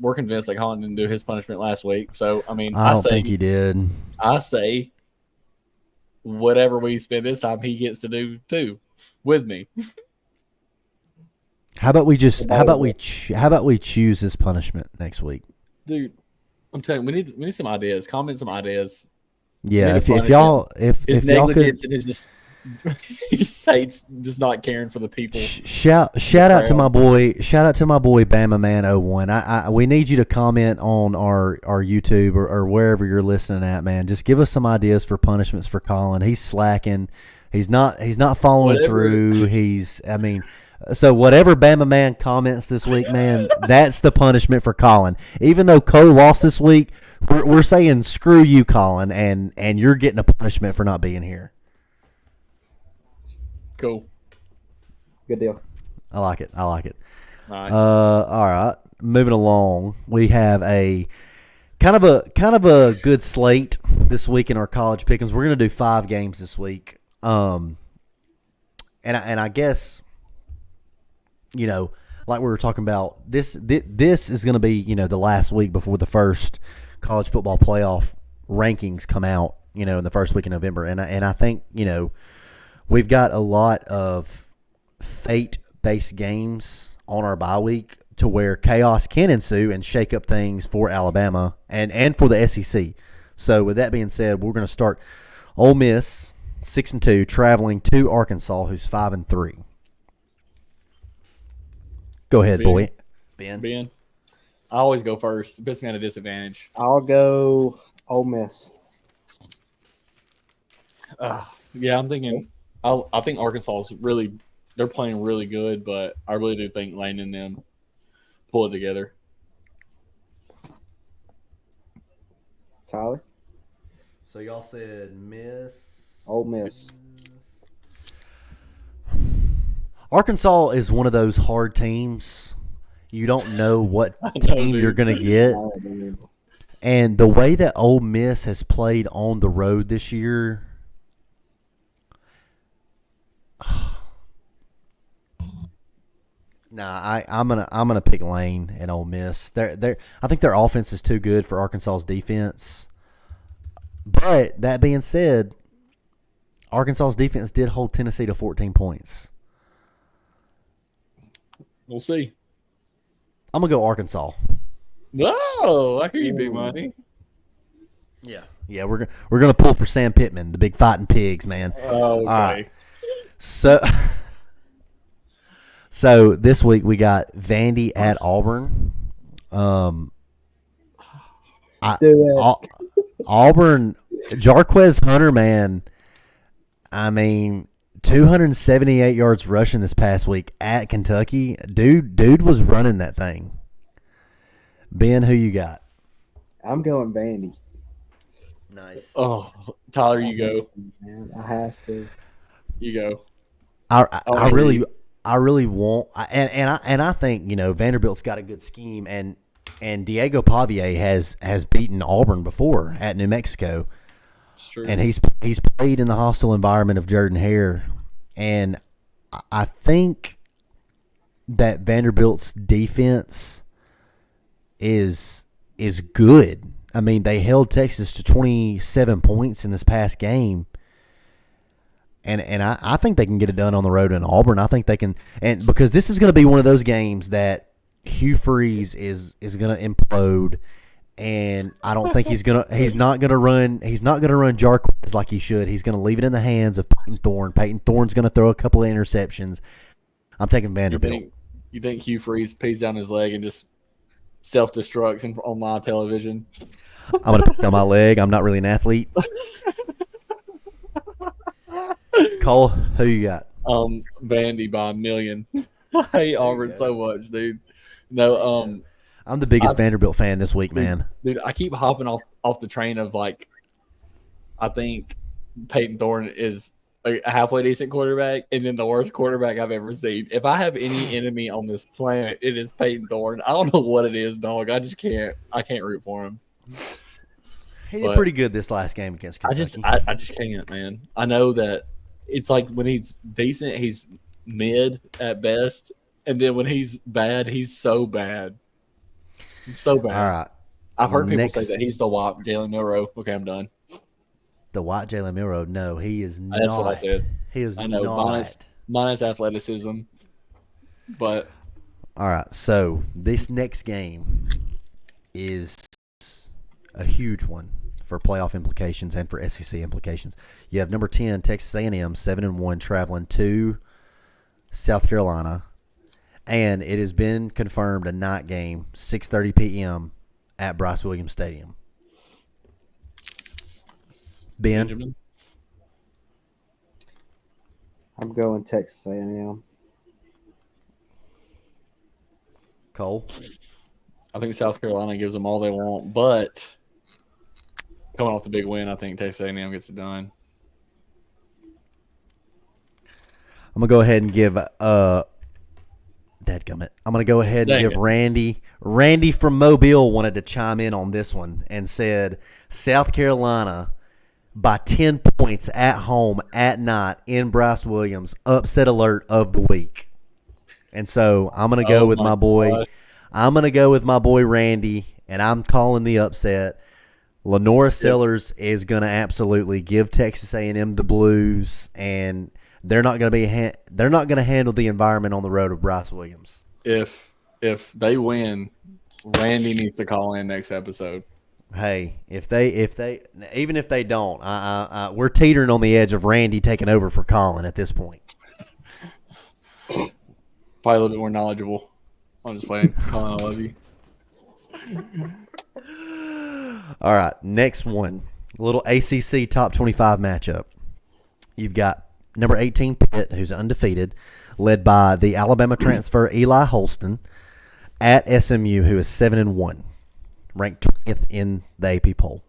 We're convinced that Colin didn't do his punishment last week. So I mean, I don't think he did. I say whatever we spend this time, he gets to do too with me. How about we choose his punishment next week, dude? I'm telling you, we need some ideas. Comment some ideas. Yeah, if y'all his could, negligence and his just hates just not caring for the people. Shout out to my boy Bama Man 01. We need you to comment on our YouTube or wherever you're listening at, man. Just give us some ideas for punishments for Colin. He's slacking. He's not following through. So whatever Bama Man comments this week, man, that's the punishment for Colin. Even though Cole lost this week, we're saying screw you, Colin, and you're getting a punishment for not being here. Cool. Good deal. I like it. All right. All right. Moving along, we have a kind of a good slate this week in our college pick'ems. We're going to do 5 games this week. And I guess, like we were talking about, this is going to be, the last week before the first college football playoff rankings come out, in the first week of November. And I think, we've got a lot of fate-based games on our bye week to where chaos can ensue and shake up things for Alabama and for the SEC. So with that being said, we're going to start Ole Miss 6-2, traveling to Arkansas, who's 5-3. Go ahead, boy. Ben. I always go first. It puts me at a disadvantage. I'll go Ole Miss. Yeah, I'm thinking. I think Arkansas is they're playing really good, but I really do think Lane and them pull it together. Tyler? So y'all said Ole Miss. Arkansas is one of those hard teams. You don't know what team you're going to get. And the way that Ole Miss has played on the road this year, Nah, I'm gonna pick Lane and Ole Miss. I think their offense is too good for Arkansas's defense. But that being said, Arkansas's defense did hold Tennessee to 14 points. We'll see. I'm gonna go Arkansas. Oh, I hear you, Big Money. Yeah, we're gonna pull for Sam Pittman, the big fighting pigs, man. Oh, okay. All right. So this week we got Vandy at Auburn. Auburn, Jarquez Hunter, man. I mean, 278 yards rushing this past week at Kentucky. Dude was running that thing. Ben, who you got? I'm going Vandy. Nice. Oh, Tyler, you go. Man, I have to. You go. I really want, and I think Vanderbilt's got a good scheme, and Diego Pavia has beaten Auburn before at New Mexico. It's true. And he's played in the hostile environment of Jordan Hare, and I think that Vanderbilt's defense is good. I mean, they held Texas to 27 points in this past game, and I think they can get it done on the road in Auburn. I think they can, and because this is going to be one of those games that Hugh Freeze is going to implode. And I don't think he's not gonna run Jarquez like he should. He's gonna leave it in the hands of Peyton Thorne. Peyton Thorne's gonna throw a couple of interceptions. I'm taking Vanderbilt. You think Hugh Freeze pays down his leg and just self-destructs on live television? I'm gonna pick on my leg. I'm not really an athlete. Cole, who you got? Vandy by a million. I hate Auburn so much, dude. No, I'm the biggest Vanderbilt fan this week, man. Dude, I keep hopping off the train of I think Peyton Thorne is a halfway decent quarterback, and then the worst quarterback I've ever seen. If I have any enemy on this planet, it is Peyton Thorne. I don't know what it is, dog. I just can't. I can't root for him. He did pretty good this last game against Kentucky. I just can't, man. I know that it's like when he's decent, he's mid at best, and then when he's bad, he's so bad. So bad. All right. I've heard people say that he's the white Jalen Milroe. Okay, I'm done. The white Jalen Milroe? No, he is not. That's what I said. He is I know, not. Minus athleticism. But all right. So this next game is a huge one for playoff implications and for SEC implications. You have number 10 Texas A&M 7-1 traveling to South Carolina. And it has been confirmed a night game, 6:30 p.m. at Bryce Williams Stadium. Ben? Benjamin? I'm going Texas A&M. Cole? I think South Carolina gives them all they want, but coming off the big win, I think Texas A&M gets it done. I'm going to go ahead and give dadgummit. I'm going to go ahead and give Randy. Randy from Mobile wanted to chime in on this one and said South Carolina by 10 points at home at night in Bryce Williams. Upset alert of the week. And so I'm going to go with my boy. God. I'm going to go with my boy Randy, and I'm calling the upset. Lenora Sellers is going to absolutely give Texas A&M the blues, and they're not going to they're not going to handle the environment on the road of Bryce Williams. If they win, Randy needs to call in next episode. Hey, if they even if they don't, we're teetering on the edge of Randy taking over for Colin at this point. Probably a little bit more knowledgeable. I'm just playing. Colin, I love you. All right, next one. A little ACC top 25 matchup. You've got number 18 Pitt, who's undefeated, led by the Alabama transfer Eli Holston, at SMU, who is 7-1, ranked 20th in the AP poll.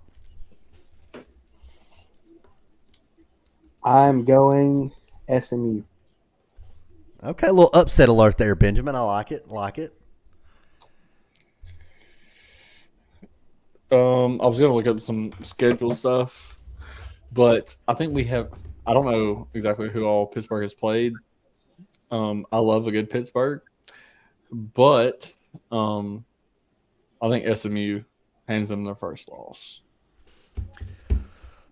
I'm going SMU. Okay, a little upset alert there, Benjamin. I like it. I was going to look up some schedule stuff, but I think we have – I don't know exactly who all Pittsburgh has played. I love a good Pittsburgh. but I think SMU hands them their first loss.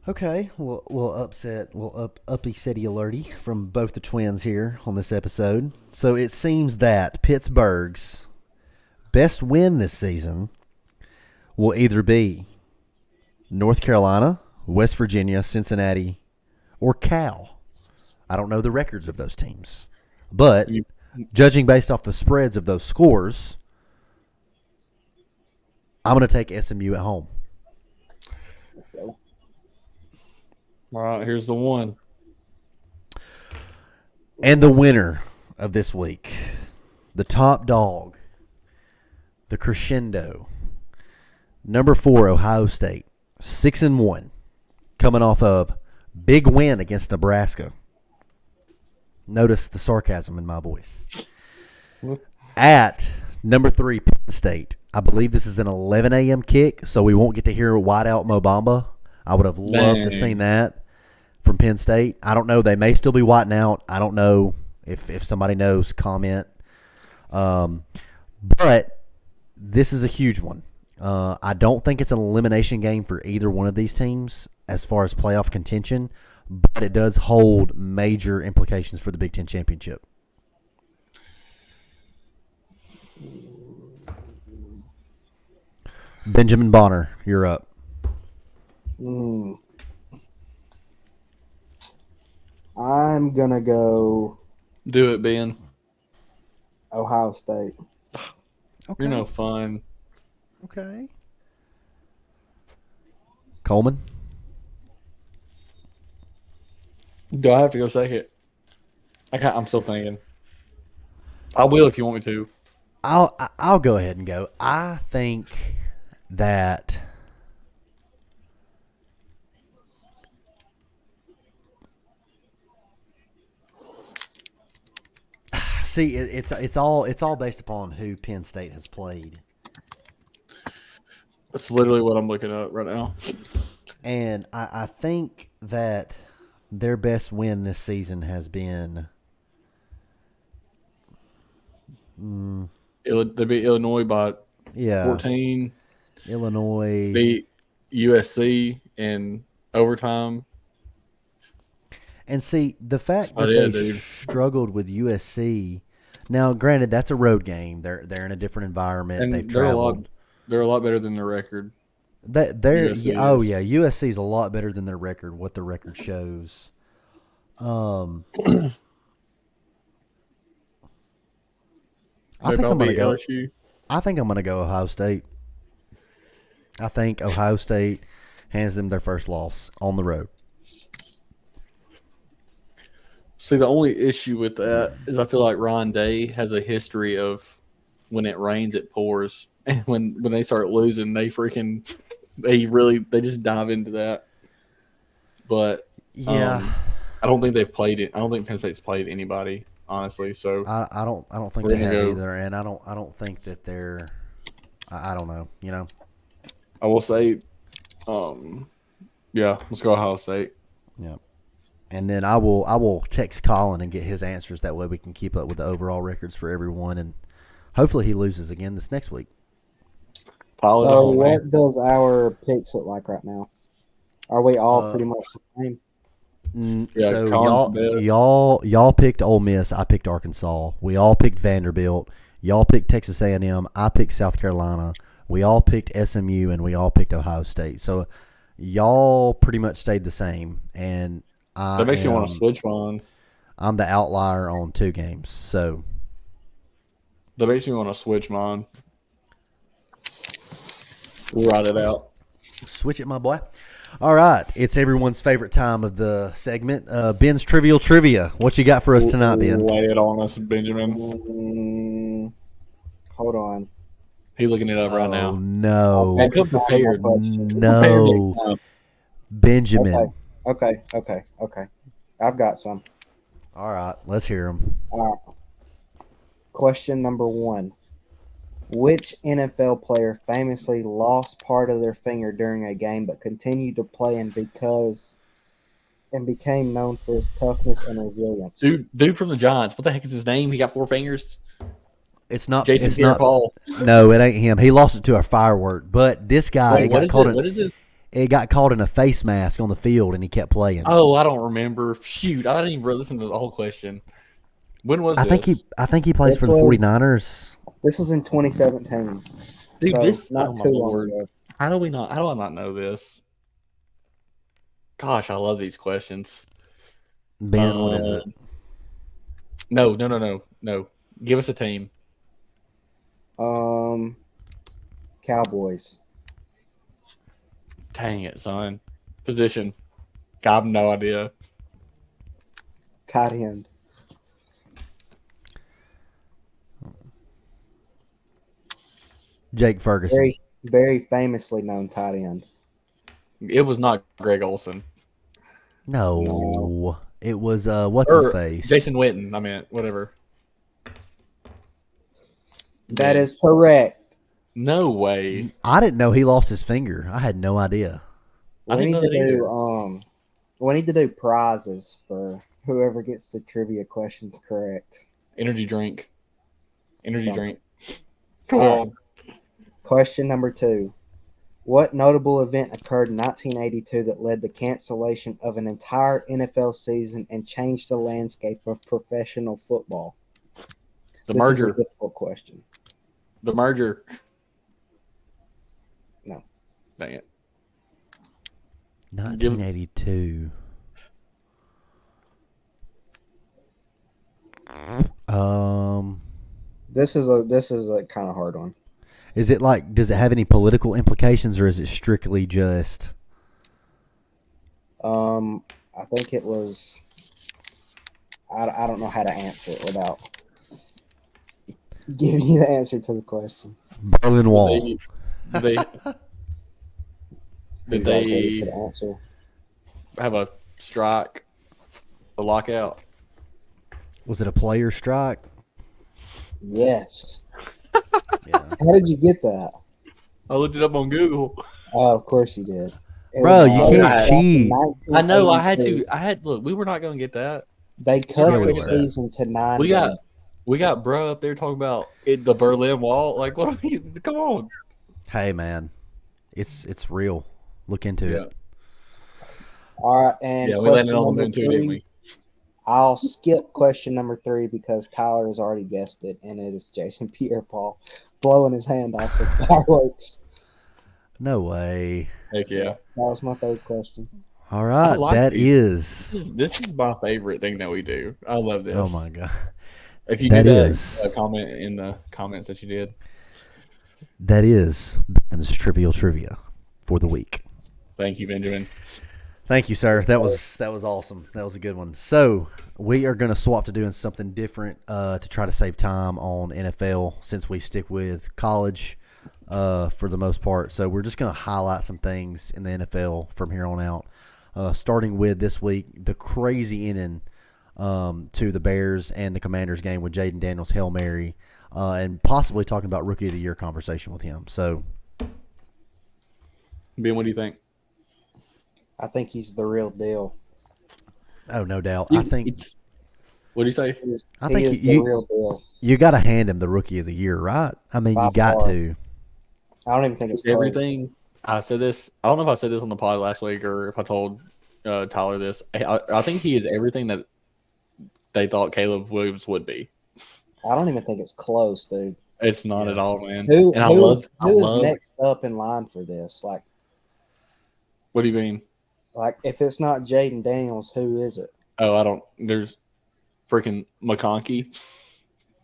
Okay, we'll upset, uppy city alerty from both the twins here on this episode. So it seems that Pittsburgh's best win this season will either be North Carolina, West Virginia, Cincinnati, or Cal. I don't know the records of those teams, but judging based off the spreads of those scores, I'm going to take SMU at home. All right, here's the one. And the winner of this week, the top dog, the crescendo, number 4, Ohio State, 6-1, coming off of big win against Nebraska. Notice the sarcasm in my voice. At number 3, Penn State. I believe this is an 11 a.m. kick, so we won't get to hear Whiteout Mo Bamba. I would have loved to seen that from Penn State. I don't know. They may still be whiting out. I don't know if somebody knows, comment. But this is a huge one. I don't think it's an elimination game for either one of these teams as far as playoff contention, but it does hold major implications for the Big Ten championship. Benjamin Bonner, you're up. I'm going to go Do it, Ben. Ohio State. Okay. You're no fun. Okay. Coleman? Do I have to go second? I'm still thinking. I will if you want me to. I'll go ahead and go. I think that see it's all based upon who Penn State has played. That's literally what I'm looking at right now. And I think that their best win this season has been They beat Illinois by 14. Illinois Beat USC in overtime. And see, the fact that they struggled with USC. Now, granted, that's a road game. They're in a different environment. And they've traveled. They're a lot better than their record. USC is a lot better than their record. What the record shows. I think I'm going to go. LSU. I think I'm going to go Ohio State. I think Ohio State hands them their first loss on the road. See, the only issue with that is I feel like Ryan Day has a history of when it rains, it pours, and when they start losing, they just dive into that. But yeah, I don't think they've played it. I don't think Penn State's played anybody, honestly. So I don't think they have either, and I don't think that they're. I don't know. You know, I will say, let's go Ohio State. Yeah. And then I will text Colin and get his answers. That way we can keep up with the overall records for everyone, and hopefully he loses again this next week. So what does our picks look like right now? Are we all pretty much the same? So y'all picked Ole Miss. I picked Arkansas. We all picked Vanderbilt. Y'all picked Texas A&M. I picked South Carolina. We all picked SMU, and we all picked Ohio State. So y'all pretty much stayed the same, and that makes me want to switch mine. I'm the outlier on 2 games, so that makes me want to switch mine. We'll ride it out. Switch it, my boy. All right, it's everyone's favorite time of the segment. Ben's Trivial Trivia. What you got for us tonight, Ben? Lay it on us, Benjamin. Hold on. He's looking it up right now. No. I come prepared. No. Benjamin. Okay. I've got some. All right, let's hear them. Question number 1. Which NFL player famously lost part of their finger during a game but continued to play and became known for his toughness and resilience? Dude from the Giants. What the heck is his name? He got 4 fingers. It's not. Jason It's not. Pierre-Paul. No, it ain't him. He lost it to a firework. But this guy, Wait, what is it? What is it? It got caught in a face mask on the field, and he kept playing. Oh, I don't remember. Shoot, I didn't even listen to the whole question. When was this? I think he plays This for the was- 49ers. This was in 2017. Dude, So, this not oh my too long lord. ago. How do I not know this? Gosh, I love these questions. Ben, what is it? No. Give us a team. Cowboys. Dang it, son. Position. I have no idea. Tight end. Jake Ferguson. Very, very famously known tight end. It was not Greg Olson. No. It was what's his face? Jason Witten. I meant whatever. That is correct. No way. I didn't know he lost his finger. I had no idea. I We didn't need know to that either. do we need to do prizes for whoever gets the trivia questions correct. Energy drink. Something. Drink. Come All on. Question number 2. What notable event occurred in 1982 that led the cancellation of an entire NFL season and changed the landscape of professional football? The This merger. is a difficult question. The merger. No. Dang it. 1982. This is a kind of hard one. Is it like? Does it have any political implications, or is it strictly just? I think it was. I don't know how to answer it without giving you the answer to the question. Berlin Wall. Did they You did guys ready they for the answer? have a strike, a lockout? Was it a player strike? Yes. Yeah. How did you get that? I looked it up on Google. Oh, of course you did. It Bro, was you all can't back in cheat. I know. I 1982. had. Look, we were not going to get that. They cut Yeah, we the were. season to 9 We got games. we got bro up there talking about the Berlin Wall. Like, what? Are we, come on. Hey man, it's real. Look into Yeah. it. All right, and Yeah, we landed question on the number moon too, didn't 3. we? I'll skip question number 3 because Tyler has already guessed it, and it is Jason Pierre-Paul blowing his hand off with fireworks. No way. Heck yeah. That was my third question. All right, like that these. is. This is my favorite thing that we do. I love this. Oh my god, If you That did that, is. comment in the comments that you did. that is Ben's trivial trivia for the week. Thank you, Benjamin. Thank you, sir. That was awesome. That was a good one. So we are going to swap to doing something different to try to save time on NFL since we stick with college for the most part. So we're just going to highlight some things in the NFL from here on out. Starting with this week, the crazy inning to the Bears and the Commanders game with Jaden Daniels' Hail Mary, and possibly talking about Rookie of the Year conversation with him. So, Ben, what do you think? I think he's the real deal. oh, no doubt. I think What do you say? I He think is you- the real deal. you got to hand him the Rookie of the Year, right? I mean, By you got far. to. I don't even think it's close. Everything. I said this. I don't know if I said this on the pod last week or if I told Tyler this. I think he is everything that they thought Caleb Williams would be. I don't even think it's close, dude. It's not Yeah. at all, man. Who And I love. is next up in line for this? What do you mean? Like if it's not Jaden Daniels, who is it? Oh, I don't. There's freaking McConkey.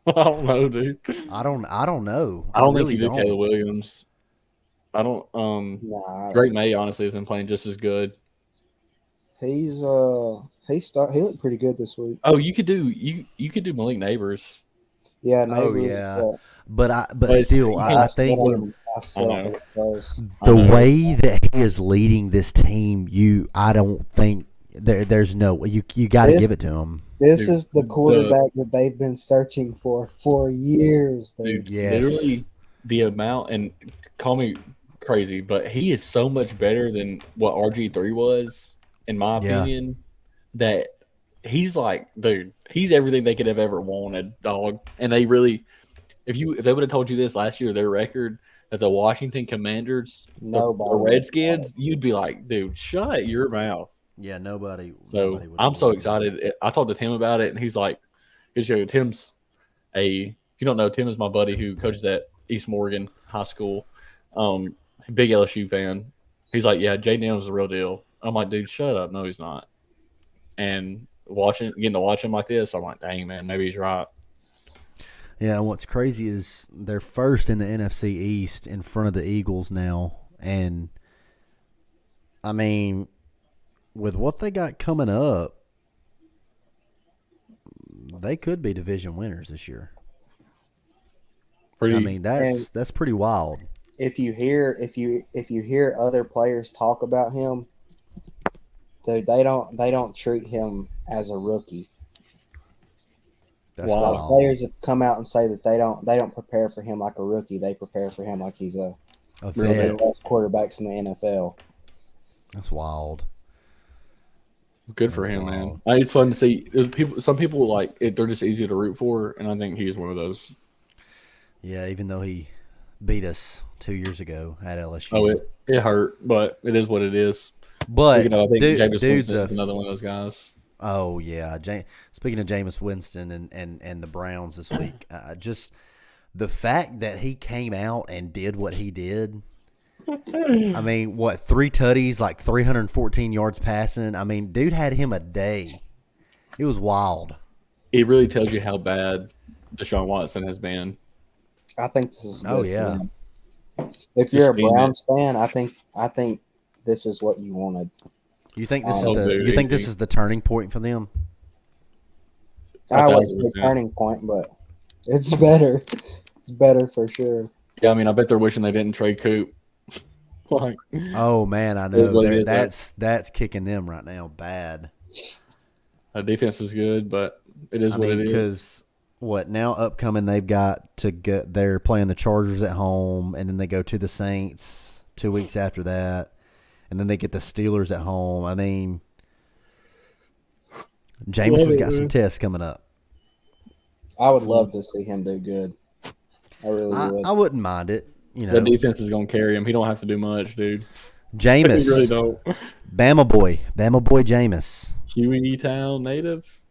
I don't know, dude. I don't know. I don't really think you do Caleb Williams. I don't. Nah, Drake May honestly has been playing just as good. he looked pretty good this week. Oh, you could do Malik Neighbors. Yeah, Oh, Neighbors, yeah. but But still, you I can't think I still don't think it's close. the I know. way that he is leading this team, I don't think there's no you got to This- give it to him. This Dude, is the quarterback that they've been searching for years, dude. Dude, Yes. literally the amount, and call me crazy, but he is so much better than what RG3 was, in my Yeah. opinion, that he's like, dude, he's everything they could have ever wanted, dog. And they really, if they would have told you this last year, their record that the Washington Commanders, the Nobody would. Redskins, you'd be like, dude, shut your mouth. Yeah, nobody So would have I'm so believed it. excited. I talked to Tim about it, and he's like, Tim's if you don't know, Tim is my buddy who coaches at East Morgan High School. Big LSU fan. He's like, yeah, Jay Daniels is the real deal. I'm like, dude, shut up. No, he's not. And getting to watch him like this, I'm like, dang, man, maybe he's right. Yeah, and what's crazy is they're first in the NFC East in front of the Eagles now. And, I mean, with what they got coming up, they could be division winners this year. I mean, that's pretty wild. If you hear other players talk about him, dude, they don't treat him as a rookie. That's Wow. Players have come out and say that they don't prepare for him like a rookie. They prepare for him like he's one of the best quarterbacks in the NFL. That's wild. Good for him, man. It's fun to see. Some people like it, they're just easy to root for, and I think he's one of those. Yeah, even though he beat us 2 years ago at LSU. Oh, it hurt, but it is what it is. But I think Jameis dude's Winston is another one of those guys. Oh yeah, speaking of Jameis Winston and the Browns this week, just the fact that he came out and did what he did. I mean, 3 tutties, like 314 yards passing. I mean, dude had him a day. It was wild. It really tells you how bad Deshaun Watson has been. I think this is good. Oh yeah. For him. If you're a Browns fan, I think this is what you wanted. You think this is the turning point for them? I wouldn't say turning point, but it's better. It's better for sure. Yeah, I mean, I bet they're wishing they didn't trade Coop. Like, oh man, I know that's kicking them right now bad. The defense is good, but it is what it is. Because now upcoming they're playing the Chargers at home, and then they go to the Saints 2 weeks after that. And then they get the Steelers at home. I mean, Jameis has got some tests coming up. I would love to see him do good. I really would. I wouldn't mind it. You know, the defense is going to carry him. He don't have to do much, dude. Jameis, he really don't. Bama boy, Jameis. Hueytown native.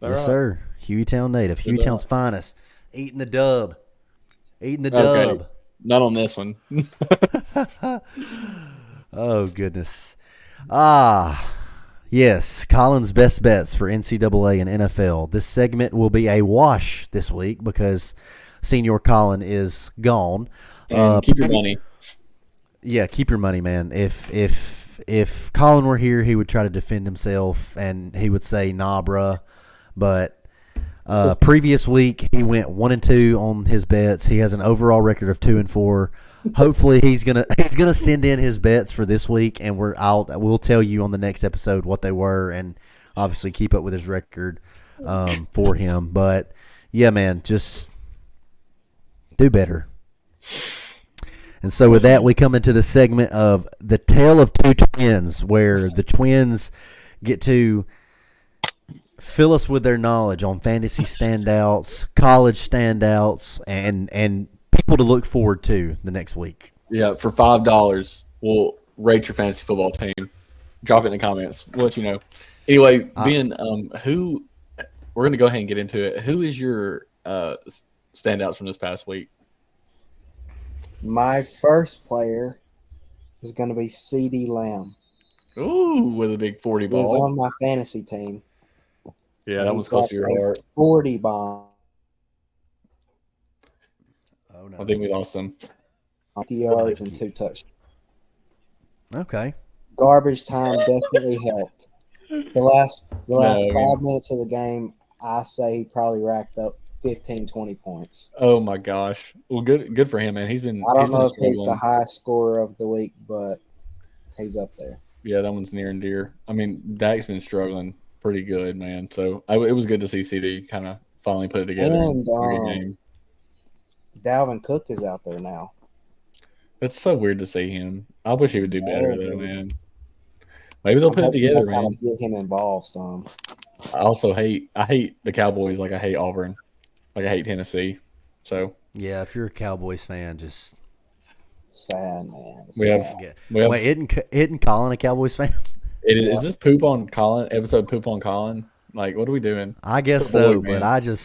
Yes, sir. Hueytown native. Hueytown's finest. Eating the dub. Okay. Not on this one. Oh, goodness. Yes, Colin's best bets for NCAA and NFL. This segment will be a wash this week because Senior Colin is gone. And keep your money. Yeah, keep your money, man. If Colin were here, he would try to defend himself, and he would say, nah, bruh. But previous week, he went 1-2 on his bets. He has an overall record of 2-4. Hopefully he's gonna send in his bets for this week, and we'll tell you on the next episode what they were, and obviously keep up with his record for him. But yeah, man, just do better. And so with that, we come into the segment of the Tale of Two Twins, where the twins get to fill us with their knowledge on fantasy standouts, college standouts, and people to look forward to the next week. Yeah, for $5, we'll rate your fantasy football team. Drop it in the comments. We'll let you know. Anyway, Ben, we're going to go ahead and get into it. Who is your standouts from this past week? My first player is going to be CeeDee Lamb. Ooh, with a big 40 ball. He's on my fantasy team. Yeah, that one's close to your heart. 40 bomb. Oh no! I think we lost him. 50 yards and 2 touchdowns. Okay. Garbage time definitely helped. The last 5 minutes of the game, I say he probably racked up 15, 20 points. Oh my gosh! Well, good for him, man. I don't know if he's the highest scorer of the week, but he's up there. Yeah, that one's near and dear. I mean, Dak's been struggling pretty good, man. So it was good to see CD kind of finally put it together. And game. Dalvin Cook is out there now. It's so weird to see him. I wish he would do better, though, man. Maybe they'll put it together, man. Get him involved some. I hate the Cowboys like I hate Auburn, like I hate Tennessee. So Yeah, if you're a Cowboys fan, just Sad, man. We have, Sad. wait. Isn't Colin a Cowboys fan? Yeah. Is this poop on Colin? Episode poop on Colin? Like, what are we doing? I guess It's a boy, so, but man.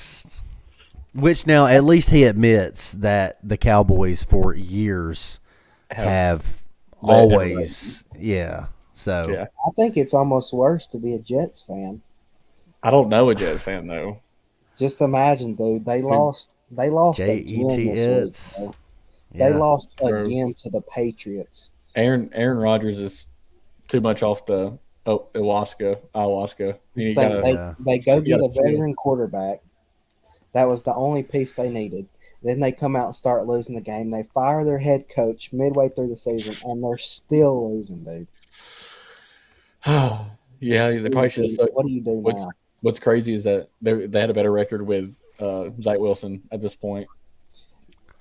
which now at least he admits that the Cowboys for years have always, yeah. So Yeah. I think it's almost worse to be a Jets fan. I don't know a Jets fan though. Just imagine, dude. They lost again this week. Jets. Bro. They Yeah. lost Bro. again to the Patriots. Aaron Rodgers is too much off the ayahuasca. Just He think gotta, they go he get a gotta chill. veteran quarterback. That was the only piece they needed. Then they come out and start losing the game. They fire their head coach midway through the season, and they're still losing, dude. Yeah, they probably should have stuck. What do you do now? What's crazy is that they had a better record with Zach Wilson at this point.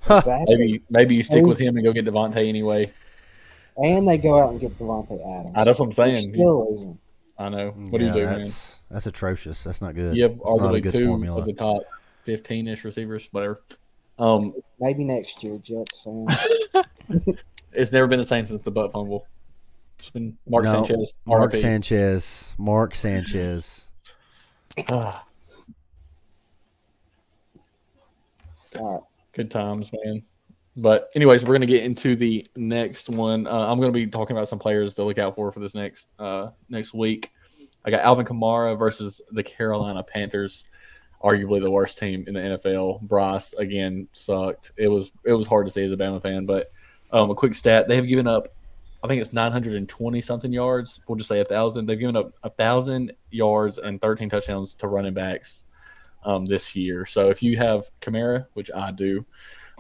Exactly. Maybe you stick with him and go get Devontae anyway. And they go out and get Devontae Adams. That's what I'm They're saying. still losing. I know. What do you do, man? That's atrocious. That's not good. You have That's not a arguably good two formula. of the top 15-ish receivers, whatever. Maybe next year, Jets fan. It's never been the same since the butt fumble. It's been Mark Sanchez. Mark RIP. Sanchez. Mark Sanchez. All right. Good times, man. But anyways, we're gonna get into the next one. I'm gonna be talking about some players to look out for this next week. I got Alvin Kamara versus the Carolina Panthers, arguably the worst team in the NFL. Bryce again sucked. It was hard to see as a Bama fan, but a quick stat: they have given up, I think it's 920 something yards. We'll just say 1,000. They've given up 1,000 yards and 13 touchdowns to running backs this year. So if you have Kamara, which I do,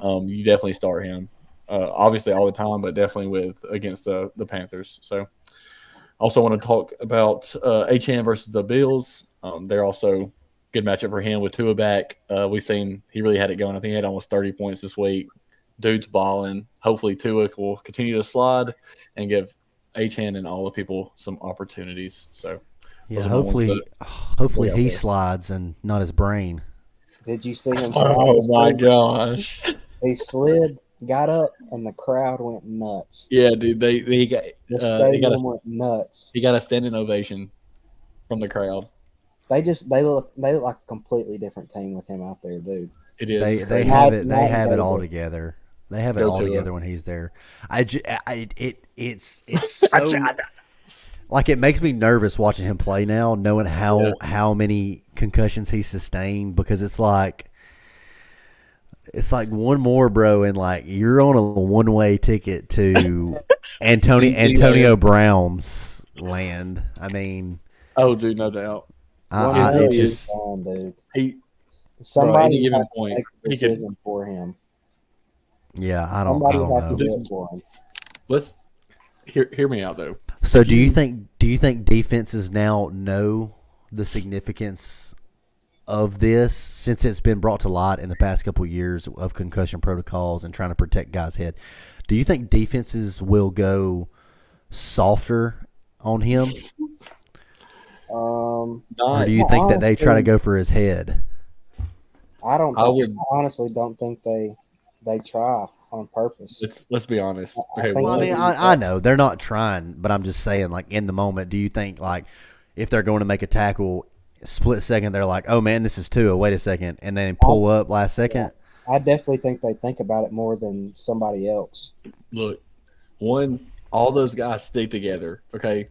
you definitely start him. Obviously all the time, but definitely against the Panthers. So also want to talk about H&M versus the Bills. They're also good matchup for him with Tua back. We've seen he really had it going. I think he had almost 30 points this week. Dude's balling. Hopefully Tua will continue to slide and give H&M and all the people some opportunities. So yeah, hopefully he slides and not his brain. Did you see him slide? Oh my gosh. He slid, got up, and the crowd went nuts. Yeah, dude. The stadium went nuts. He got a standing ovation from the crowd. They look like a completely different team with him out there, dude. It is. They have it all together. They have it all together when he's there. It's so like it makes me nervous watching him play now, knowing how many concussions he sustained, because it's like one more, bro, and like you're on a one-way ticket to Antonio Brown's land. I mean, oh, dude, no doubt. It just dude. Somebody has to make a decision for him. Yeah, I don't know. Do it for him. Let's hear me out though. So do you think defenses now know the significance of this, since it's been brought to light in the past couple of years of concussion protocols and trying to protect guys' head? Do you think defenses will go softer on him? Or do you think that they try to go for his head? I honestly don't think they try on purpose. Let's be honest. Okay, I know they're not trying, but I'm just saying, like, in the moment, do you think, like, if they're going to make a tackle, split second, they're like, oh man, this is Tua, wait a second, and then pull up last second? I definitely think they think about it more than somebody else. Look, all those guys stick together, okay?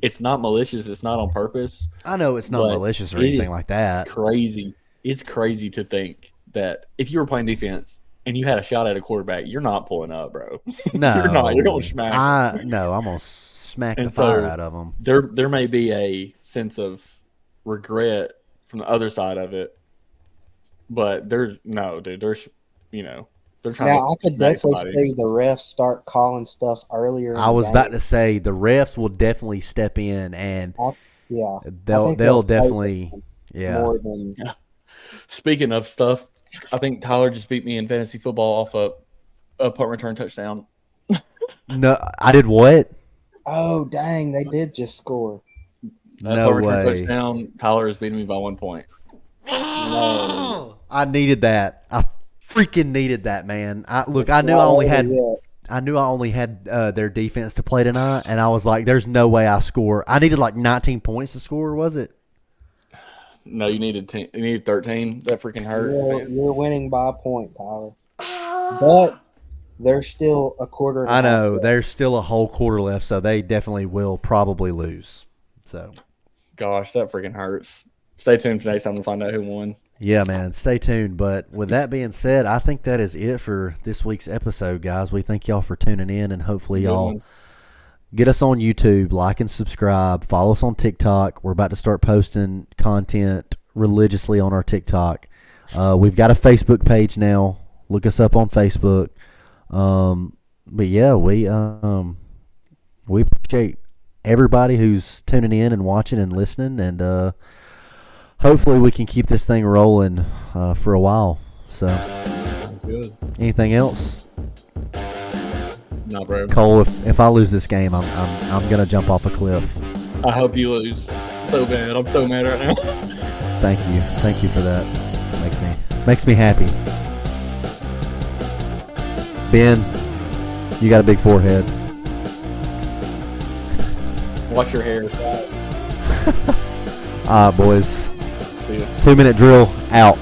It's not malicious. It's not on purpose. I know it's not malicious or anything like that. It's crazy. It's crazy to think that if you were playing defense and you had a shot at a quarterback, you're not pulling up, bro. No. You're not. You're going to smack him. No, I'm going to smack the fire out of them. There may be a sense of regret from the other side of it, but they're trying now, I could definitely see the refs start calling stuff earlier. I was about to say the refs will definitely step in, and they'll definitely more than. Speaking of stuff, I think Tyler just beat me in fantasy football off a punt return touchdown. No, I did what? Oh dang! They did just score. No punt return way! Touchdown. Tyler is beating me by 1 point. No. I needed that. I freaking needed that, man. I knew It's I not only over had yet. I knew I only had their defense to play tonight, and I was like, "There's no way I score." I needed like 19 points to score. Was it? No, you needed 10, you needed 13. That freaking hurt. You're winning by a point, Tyler. But there's still a quarter. And a I half know left. there's still a whole quarter left, so they definitely will probably lose. So, Gosh, that freaking hurts. Stay tuned for next time to find out who won. yeah, man, stay tuned. But with that being said, I think that is it for this week's episode, guys. We thank y'all for tuning in, and hopefully y'all get us on YouTube, like and subscribe, follow us on TikTok. We're about to start posting content religiously on our TikTok. We've got a Facebook page now. Look us up on Facebook. But yeah, we appreciate everybody who's tuning in and watching and listening, and hopefully we can keep this thing rolling for a while. So, Sounds good. anything else? Nah, bro. Cole, if I lose this game, I'm gonna jump off a cliff. I hope you lose. So bad. I'm so mad right now. Thank you for that. Makes me happy. Ben, you got a big forehead. Watch your hair. All right, boys. See ya. 2-minute drill out.